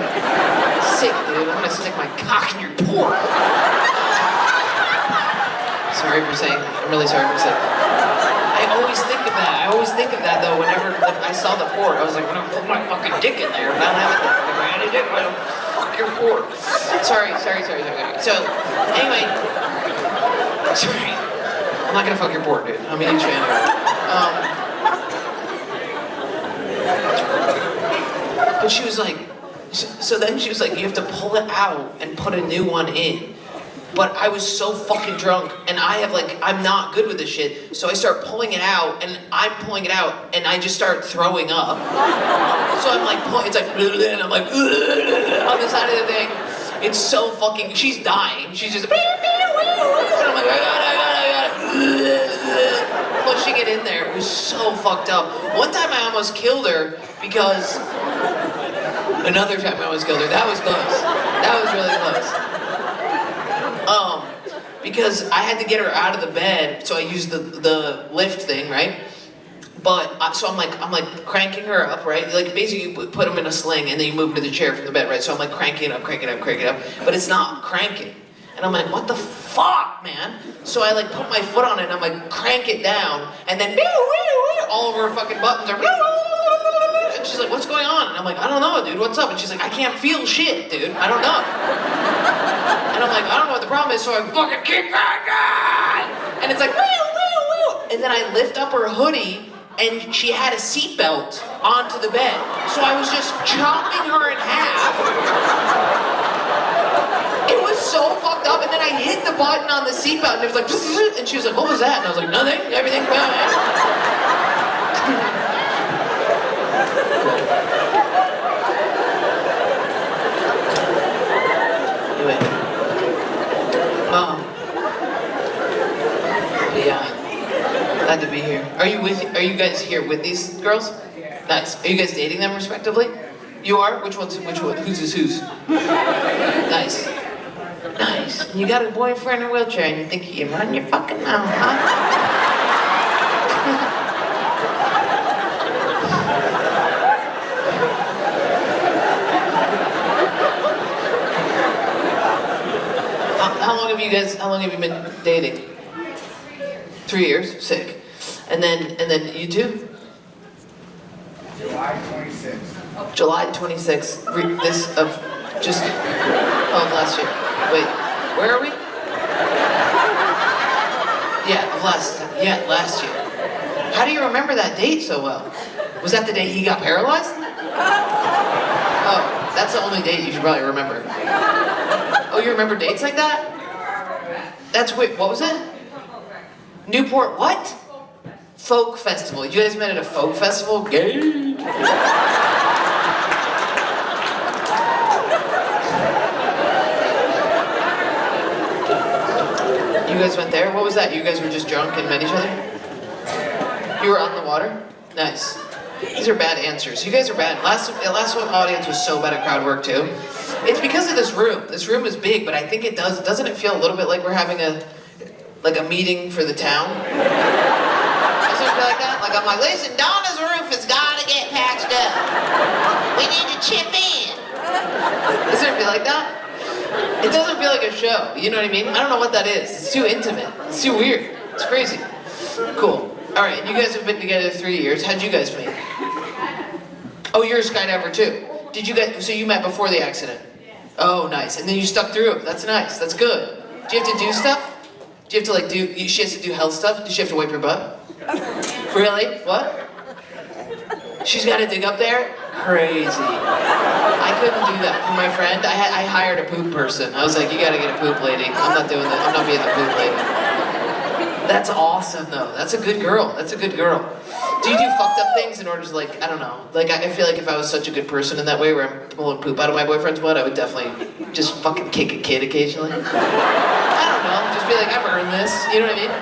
Sick, dude. I'm gonna stick my cock in your port. I'm really sorry for saying that. I always think of that though, whenever I saw the port. I was like, I'm gonna put my fucking dick in there, but I don't have it there. If I had a dick, I'm gonna fuck your port. Sorry. So, anyway, sorry. I'm not gonna fuck your port, dude. I'm a huge fan of it. But she was like, so then she was like, you have to pull it out and put a new one in. But I was so fucking drunk, and I'm not good with this shit, so I start pulling it out, and I'm pulling it out, and I just start throwing up. So I'm like, it's like, and I'm like, on the side of the thing. It's so fucking, she's dying. She's just, and I'm like, I got it. Pushing it in there. It was so fucked up. One time I almost killed her because, another time I almost killed her. That was close. That was really close. Because I had to get her out of the bed, so I used the lift thing, right? But, so I'm like cranking her up, right? Like basically you put them in a sling and then you move them to the chair from the bed, right? So I'm like cranking it up, but it's not cranking. And I'm like, what the fuck, man? So I like put my foot on it and I'm like, crank it down, and then all over her fucking buttons are, and she's like, what's going on? And I'm like, I don't know, dude, what's up? And she's like, I can't feel shit, dude, I don't know. And I'm like, I don't know what the problem is, so I fucking keep cranking! And it's like, and then I lift up her hoodie, and she had a seatbelt onto the bed. So I was just chopping her in half. It was so fucked up, and then I hit the button on the seatbelt, and it was like, and she was like, what was that? And I was like, nothing, everything's fine. Anyway. Yeah. Glad to be here. Are you guys here with these girls? Nice. Are you guys dating them respectively? You are? Which one? Who's is whose? Nice. Nice. You got a boyfriend in a wheelchair and you think you can run your fucking mouth, huh? How long have you been dating? 3 years? Sick. And then you two? July 26th. July 26th, of last year. Wait, where are we? Last year. How do you remember that date so well? Was that the day he got paralyzed? Oh, that's the only date you should probably remember. Oh, you remember dates like that? That's weird. What was it? Newport what? Folk festival. You guys met at a folk festival? Gay. You guys went there? What was that? You guys were just drunk and met each other? You were on the water? Nice. These are bad answers. You guys are bad. Last one audience was so bad at crowd work too. It's because of this room. This room is big, but I think it doesn't it feel a little bit like we're having a meeting for the town? Doesn't it feel like that? Like I'm like, listen, Donna's roof has gotta get patched up. We need to chip in. Doesn't it feel like that? It doesn't feel like a show, you know what I mean? I don't know what that is. It's too intimate. It's too weird. It's crazy. Cool. All right, you guys have been together 3 years. How'd you guys meet? Oh, you're a skydiver too. Did you guys, so you met before the accident? Oh, nice. And then you stuck through. That's nice. That's good. Do you have to do stuff? Do you have to like she has to do health stuff? Does she have to wipe your butt? Really? What? She's got to dig up there? Crazy. I couldn't do that for my friend. I hired a poop person. I was like, you got to get a poop lady. I'm not doing that. I'm not being the poop lady. That's awesome though. That's a good girl. That's a good girl. Do you do fucked up things in order to like, I don't know. Like I feel like if I was such a good person in that way where I'm pulling poop out of my boyfriend's butt, I would definitely just fucking kick a kid occasionally. I don't know. Just be like, I've earned this. You know what I mean?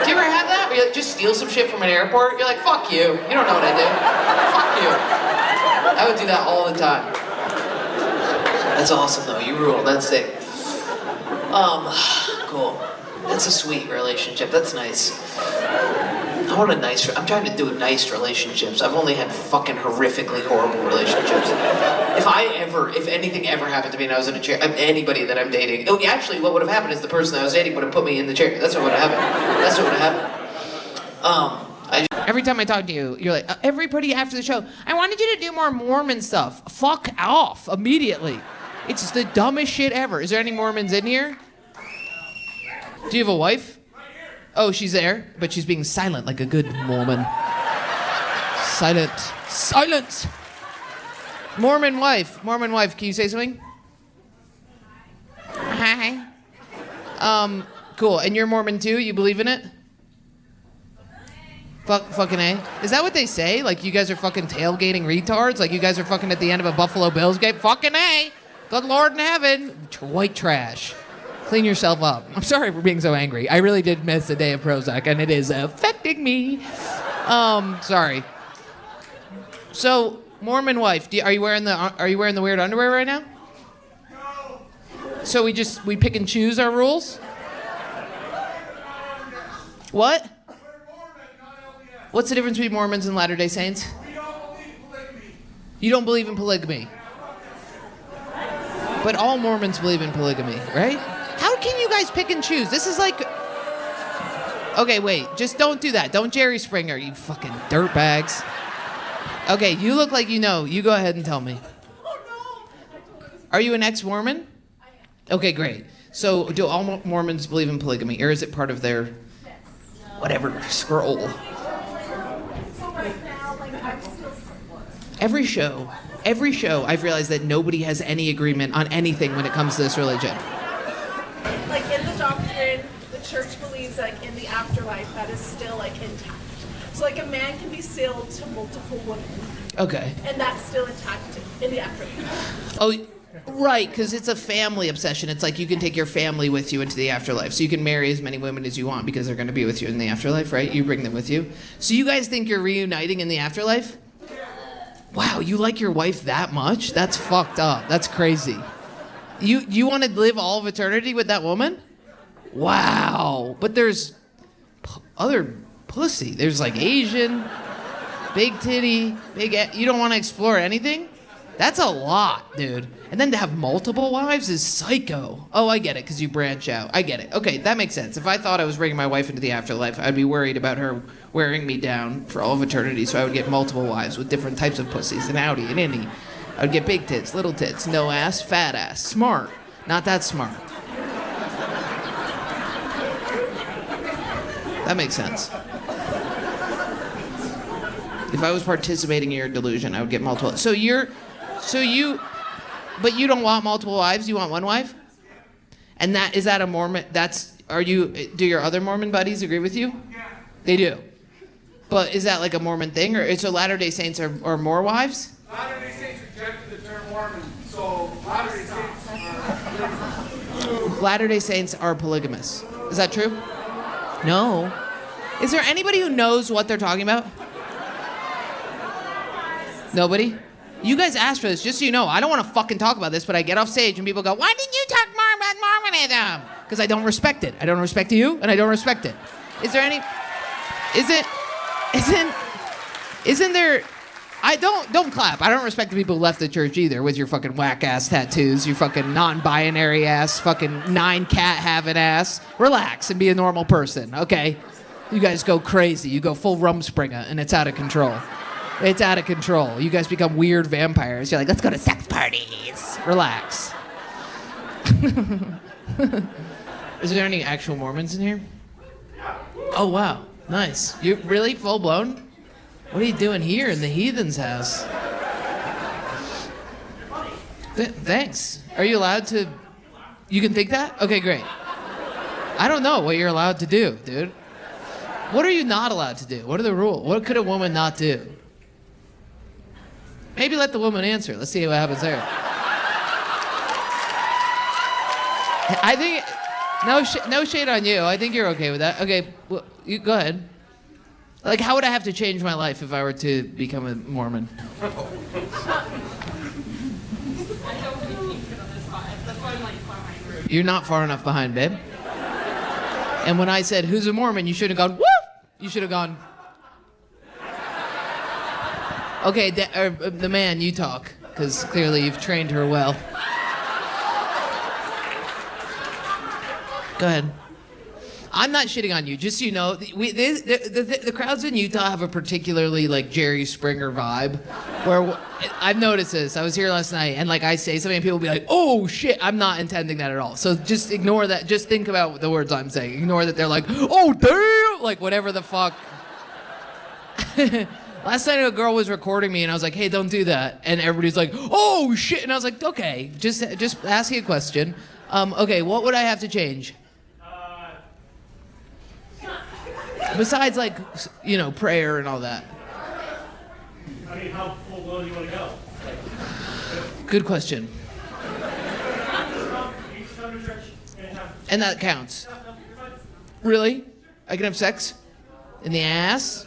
Do you ever have that? Where you like, just steal some shit from an airport? You're like, fuck you. You don't know what I do. Fuck you. I would do that all the time. That's awesome though. You rule. That's sick. Cool. That's a sweet relationship. That's nice. I want a nice. I'm trying to do nice relationships. I've only had fucking horrifically horrible relationships. If anything ever happened to me and I was in a chair, anybody that I'm dating. Oh, actually, what would have happened is the person that I was dating would have put me in the chair. That's what would have happened. That's what would have happened. Every time I talk to you, you're like, everybody after the show, I wanted you to do more Mormon stuff. Fuck off immediately. It's the dumbest shit ever. Is there any Mormons in here? Do you have a wife? Oh, she's there, but she's being silent like a good Mormon. Silent. Silence! Mormon wife, can you say something? Hi. Cool, and you're Mormon too? You believe in it? Fucking A. Is that what they say? Like you guys are fucking tailgating retards? Like you guys are fucking at the end of a Buffalo Bills game? Fucking A! Good Lord in heaven. White trash. Clean yourself up. I'm sorry for being so angry. I really did miss a day of Prozac, and it is affecting me. Sorry. So, Mormon wife, are you wearing the weird underwear right now? No. So we pick and choose our rules? What? What's the difference between Mormons and Latter-day Saints? We don't believe in polygamy. You don't believe in polygamy? But all Mormons believe in polygamy, right? How can you guys pick and choose? This is like... Okay, wait. Just don't do that. Don't Jerry Springer, you fucking dirtbags. Okay, you look like you know. You go ahead and tell me. Are you an ex-Mormon? Okay, great. So do all Mormons believe in polygamy? Or is it part of their... whatever, scroll? Every show, I've realized that nobody has any agreement on anything when it comes to this religion. Like in the doctrine, the church believes like in the afterlife that is still like intact. So like a man can be sealed to multiple women. Okay. And that's still intact in the afterlife. Oh, right, because it's a family obsession. It's like you can take your family with you into the afterlife. So you can marry as many women as you want because they're going to be with you in the afterlife, right? You bring them with you. So you guys think you're reuniting in the afterlife? Wow, you like your wife that much? That's fucked up. That's crazy. You want to live all of eternity with that woman? Wow. But there's other pussy. There's like Asian, big titty, you don't want to explore anything? That's a lot, dude. And then to have multiple wives is psycho. Oh, I get it, because you branch out. I get it. Okay, that makes sense. If I thought I was bringing my wife into the afterlife, I'd be worried about her wearing me down for all of eternity, so I would get multiple wives with different types of pussies, an outie, an innie. I would get big tits, little tits, no ass, fat ass, smart. Not that smart. That makes sense. If I was participating in your delusion, I would get multiple. But you don't want multiple wives, you want one wife? And is that a Mormon, do your other Mormon buddies agree with you? Yeah. They do. But is that like a Mormon thing, or so Latter-day Saints are more wives? Latter-day Saints rejected the term Mormon, so Latter-day Saints Latter-day Saints are polygamous. Is that true? No. Is there anybody who knows what they're talking about? Nobody? You guys asked for this, just so you know. I don't want to fucking talk about this, but I get off stage and people go, why didn't you talk more about Mormonism? Because I don't respect it. I don't respect you, and I don't respect it. Isn't there don't clap. I don't respect the people who left the church either with your fucking whack ass tattoos, you fucking non-binary ass, fucking 9 cat having ass. Relax and be a normal person, okay? You guys go crazy. You go full Rumspringa and it's out of control. It's out of control. You guys become weird vampires. You're like, let's go to sex parties. Relax. Is there any actual Mormons in here? Oh, wow. Nice. You really full blown? What are you doing here in the heathen's house? Thanks. Are you allowed to... You can think that? Okay, great. I don't know what you're allowed to do, dude. What are you not allowed to do? What are the rules? What could a woman not do? Maybe let the woman answer. Let's see what happens there. I think... No shade on you. I think you're okay with that. Okay, well, you go ahead. Like, how would I have to change my life if I were to become a Mormon? You're not far enough behind, babe. And when I said, who's a Mormon, you should have gone, woo! You should have gone... Okay, the man, you talk, because clearly you've trained her well. Go ahead. I'm not shitting on you, just so you know. The crowds in Utah have a particularly, like, Jerry Springer vibe, where I've noticed this. I was here last night, and, like, I say something, and people will be like, oh, shit. I'm not intending that at all. So just ignore that. Just think about the words I'm saying. Ignore that they're like, oh, damn! Like, whatever the fuck. Last night a girl was recording me, and I was like, hey, don't do that. And everybody's like, oh, shit. And I was like, okay, just asking a question. Okay, what would I have to change? Besides, like, you know, prayer and all that. I mean, how full blown do you want to go? Good question. And that counts. Really? I can have sex? In the ass?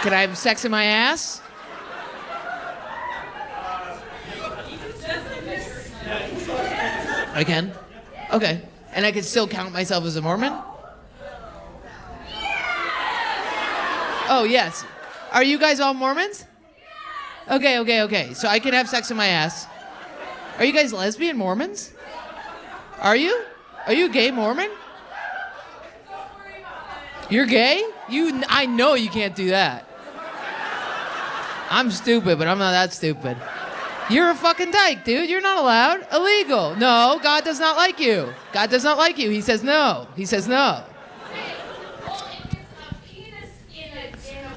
Can I have sex in my ass? I can? Okay. And I can still count myself as a Mormon? Oh, yes. Are you guys all Mormons? Okay. So I can have sex in my ass. Are you guys lesbian Mormons? Are you? Are you a gay Mormon? You're gay? I know you can't do that. I'm stupid, but I'm not that stupid. You're a fucking dyke, dude. You're not allowed. Illegal. No, God does not like you. God does not like you. He says no. He says no.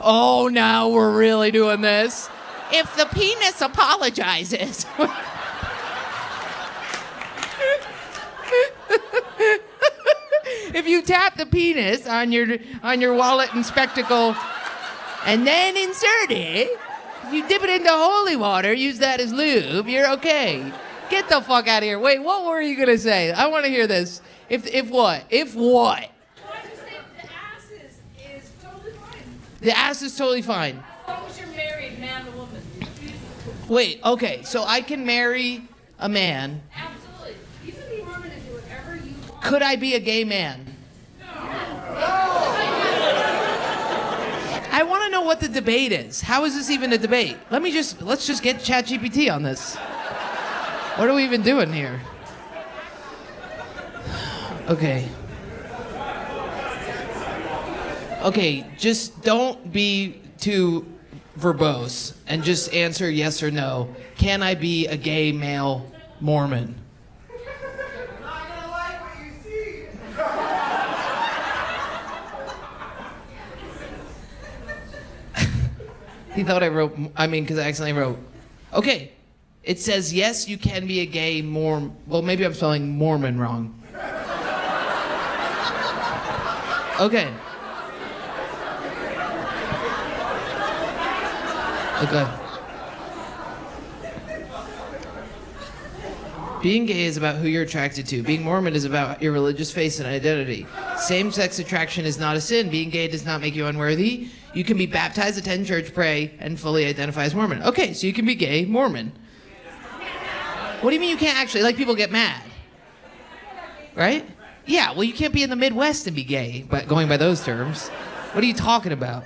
Oh, now we're really doing this. If the penis apologizes. If you tap the penis on your wallet and spectacle and then insert it, if you dip it into holy water, use that as lube, you're okay. Get the fuck out of here. Wait, what were you gonna say? I want to hear this. If what? If what? The ass is totally fine. As long as you're married, man or woman. Wait, okay, so I can marry a man. Absolutely. You can be Mormon and do whatever you want. Could I be a gay man? No. I want to know what the debate is. How is this even a debate? Let's just get ChatGPT on this. What are we even doing here? Okay. Okay, just don't be too verbose and just answer yes or no. Can I be a gay male Mormon? You're not gonna like what you see. He thought because I accidentally wrote. Okay, it says yes, you can be a gay well, maybe I'm spelling Mormon wrong. Okay. Okay. Being gay is about who you're attracted to. Being Mormon is about your religious faith and identity. Same-sex attraction is not a sin. Being gay does not make you unworthy. You can be baptized, attend church, pray, and fully identify as Mormon. Okay, so you can be gay Mormon. What do you mean you can't actually? Like, people get mad. Right? Yeah, well, you can't be in the Midwest and be gay, but going by those terms. What are you talking about?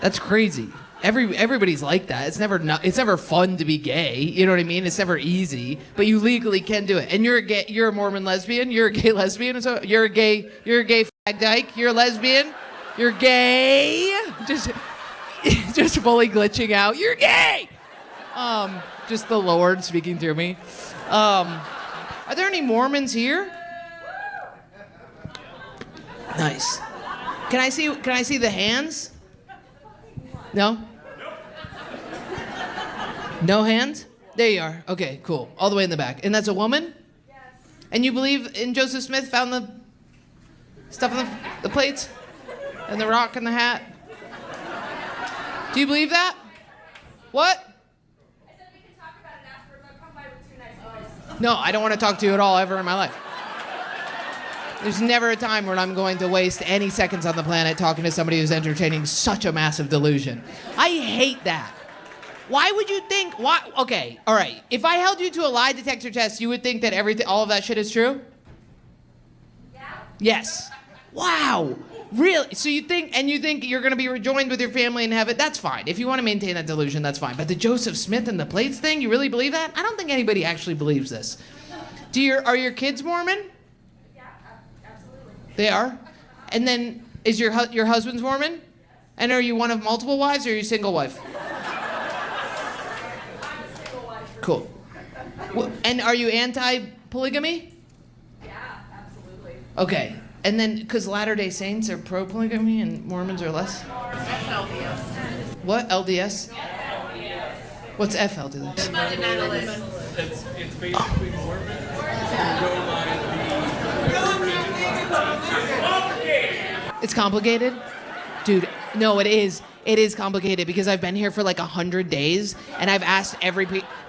That's crazy. everybody's like that. It's never fun to be gay. You know what I mean? It's never easy, but you legally can do it. And you're a Mormon lesbian. You're a gay lesbian. So you're a gay fag dyke. You're a lesbian. You're gay. Just fully glitching out. You're gay. Just the Lord speaking through me. Are there any Mormons here? Nice. Can I see the hands? No? No hands? There you are. Okay, cool. All the way in the back. And that's a woman? Yes. And you believe in Joseph Smith found the stuff in the plates? And the rock and the hat? Do you believe that? What? I said we can talk about it afterwards. I'll come by with 2 nice boys. No, I don't want to talk to you at all ever in my life. There's never a time when I'm going to waste any seconds on the planet talking to somebody who's entertaining such a massive delusion. I hate that. Why would you think? Why? Okay, all right. If I held you to a lie detector test, you would think that all of that shit is true? Yeah? Yes. Wow. Really? So you think you're going to be rejoined with your family in heaven? That's fine. If you want to maintain that delusion, that's fine. But the Joseph Smith and the plates thing, you really believe that? I don't think anybody actually believes this. Are your kids Mormon? They are? And then, is your husband's Mormon? And are you one of multiple wives, or are you a single wife? I'm a single wife. Cool. And are you anti-polygamy? Yeah, absolutely. Okay. And then, because Latter-day Saints are pro-polygamy and Mormons are less? LDS. What? LDS? What's FLDS? Fundamentalist. It's basically Mormon. Go by It's complicated? Dude, no, it is. It is complicated because I've been here for like 100 days and I've asked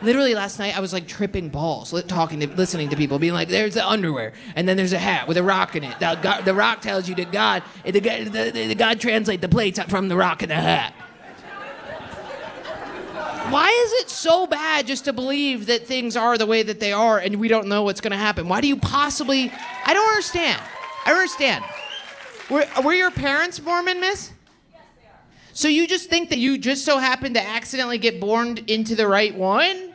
literally last night I was like tripping balls listening to people being like, there's the underwear and then there's a hat with a rock in it. The rock tells you that God translate the plates from the rock and the hat. Why is it so bad just to believe that things are the way that they are and we don't know what's going to happen? Why do you possibly... I don't understand. Were your parents Mormon, miss? Yes, they are. So you just think that you just so happened to accidentally get born into the right one?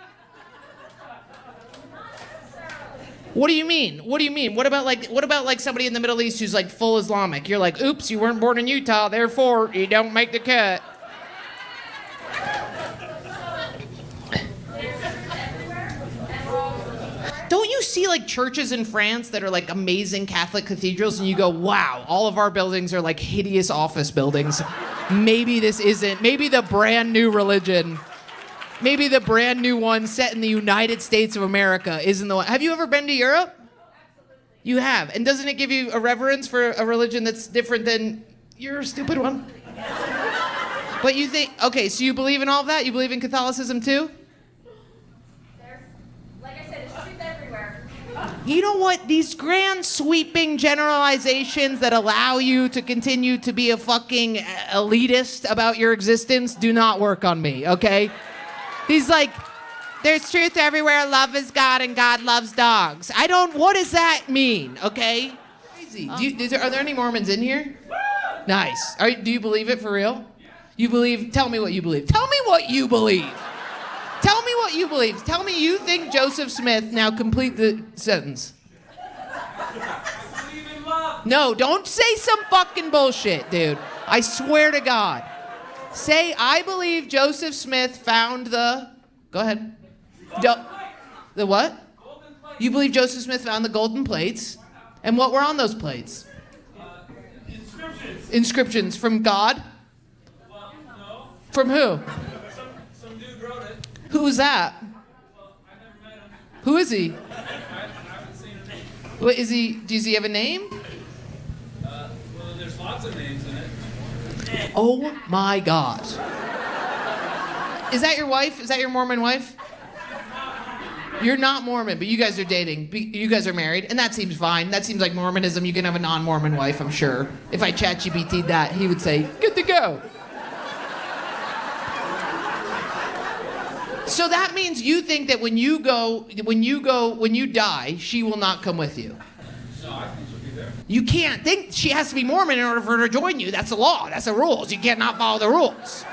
What do you mean? What about like somebody in the Middle East who's like full Islamic? You're like, oops, you weren't born in Utah, therefore you don't make the cut. Don't you see like churches in France that are like amazing Catholic cathedrals and you go, wow, all of our buildings are like hideous office buildings. Maybe the brand new religion, maybe the brand new one set in the United States of America isn't the one. Have you ever been to Europe? Absolutely. You have. And doesn't it give you a reverence for a religion that's different than your stupid one? But you think, okay, so you believe in all of that? You believe in Catholicism too? Like I said, it's truth everywhere. You know what? These grand sweeping generalizations that allow you to continue to be a fucking elitist about your existence do not work on me, okay? These like, there's truth everywhere, love is God, and God loves dogs. What does that mean, okay? Crazy. Are there any Mormons in here? Nice. Do you believe it for real? Tell me what you believe. Tell me what you believe. Tell me what you believe. Tell me you think Joseph Smith, now complete the sentence. believe in love. No, don't say some fucking bullshit, dude. I swear to God. Say, I believe Joseph Smith found the... Go ahead. The what? Golden plate. You believe Joseph Smith found the golden plates? And what were on those plates? Inscriptions. Inscriptions from God? Well, no. From who? Some dude wrote it. Who was that? Well, I never met him. Who is he? I haven't seen him. What is he? Does he have a name? Well, there's lots of names in it. Oh my God. Is that your wife? Is that your Mormon wife? You're not Mormon, but you guys are dating. You guys are married, and that seems fine. That seems like Mormonism. You can have a non-Mormon wife, I'm sure. If I ChatGPT'd that, he would say, good to go. So that means you think that when you die, she will not come with you. No, I think she'll be there. You can't think she has to be Mormon in order for her to join you. That's the law. That's the rules. You cannot follow the rules.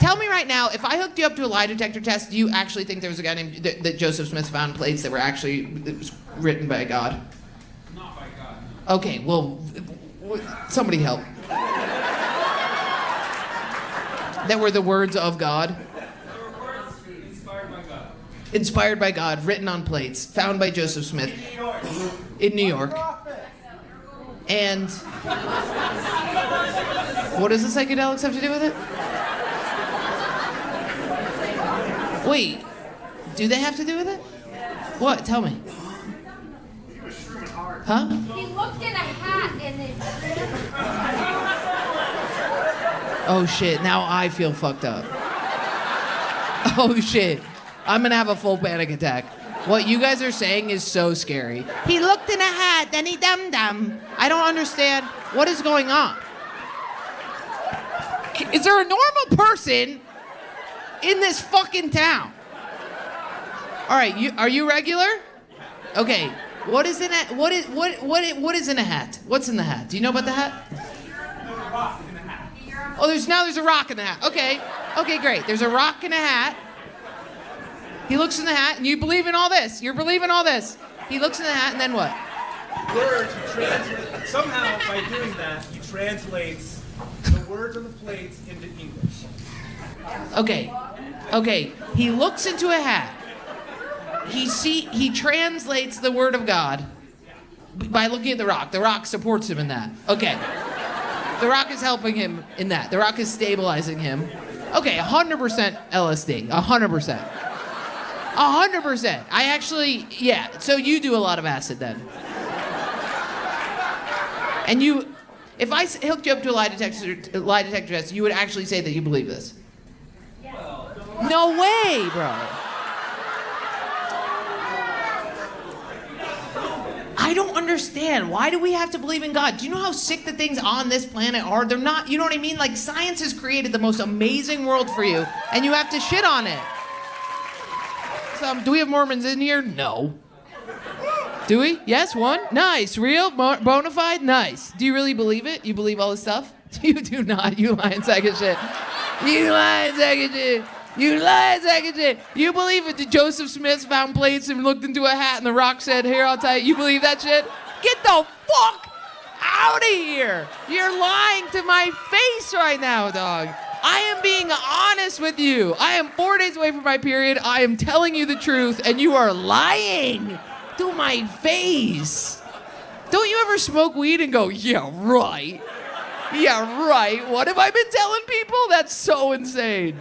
tell me right now, if I hooked you up to a lie detector test, do you actually think there was a guy named that Joseph Smith found plates that were actually it was written by God? Not by God. Okay, well, somebody help. That were the words of God. There were words inspired by God. Inspired by God, written on plates, found by Joseph Smith in New York. And what does the psychedelics have to do with it? Wait, do they have to do with it? What? Tell me. Huh? He looked in a hat and it. Oh shit, now I feel fucked up. Oh shit. I'm gonna have a full panic attack. What you guys are saying is so scary. He looked in a hat, then he dum-dum. I don't understand. What is going on? Is there a normal person in this fucking town? All right, are you regular? Okay. What is in a what is in a hat? What's in the hat? Do you know about the hat? Oh, there's a rock in the hat. Okay. Okay, great. There's a rock in a hat. He looks in the hat, and you believe in all this. You're believing all this. He looks in the hat, and then what? Words, he translates, somehow by doing that, he translates the words on the plates into English. Okay. Okay. He looks into a hat. He translates the word of God by looking at the rock. The rock supports him in that. Okay. The rock is helping him in that. The rock is stabilizing him. Okay, 100% LSD. 100%. 100%. I actually, yeah. So you do a lot of acid then. And you, if I hooked you up to a lie detector test, you would actually say that you believe this. No way, bro. I don't understand. Why do we have to believe in God? Do you know how sick the things on this planet are? They're not, you know what I mean? Like, science has created the most amazing world for you, and you have to shit on it. Do we have Mormons in here? No. Do we? Yes, one? Nice. Real? Bona fide? Nice. Do you really believe it? You believe all this stuff? You do not. You lying sack of shit. You lying sack of shit. You lying sack of shit. You believe it that Joseph Smith found plates and looked into a hat and the rock said, here, I'll tell you. You believe that shit? Get the fuck out of here. You're lying to my face right now, dog. I am being honest with you. I am 4 days away from my period. I am telling you the truth, and you are lying to my face. Don't you ever smoke weed and go, yeah, right. Yeah, right. What have I been telling people? That's so insane.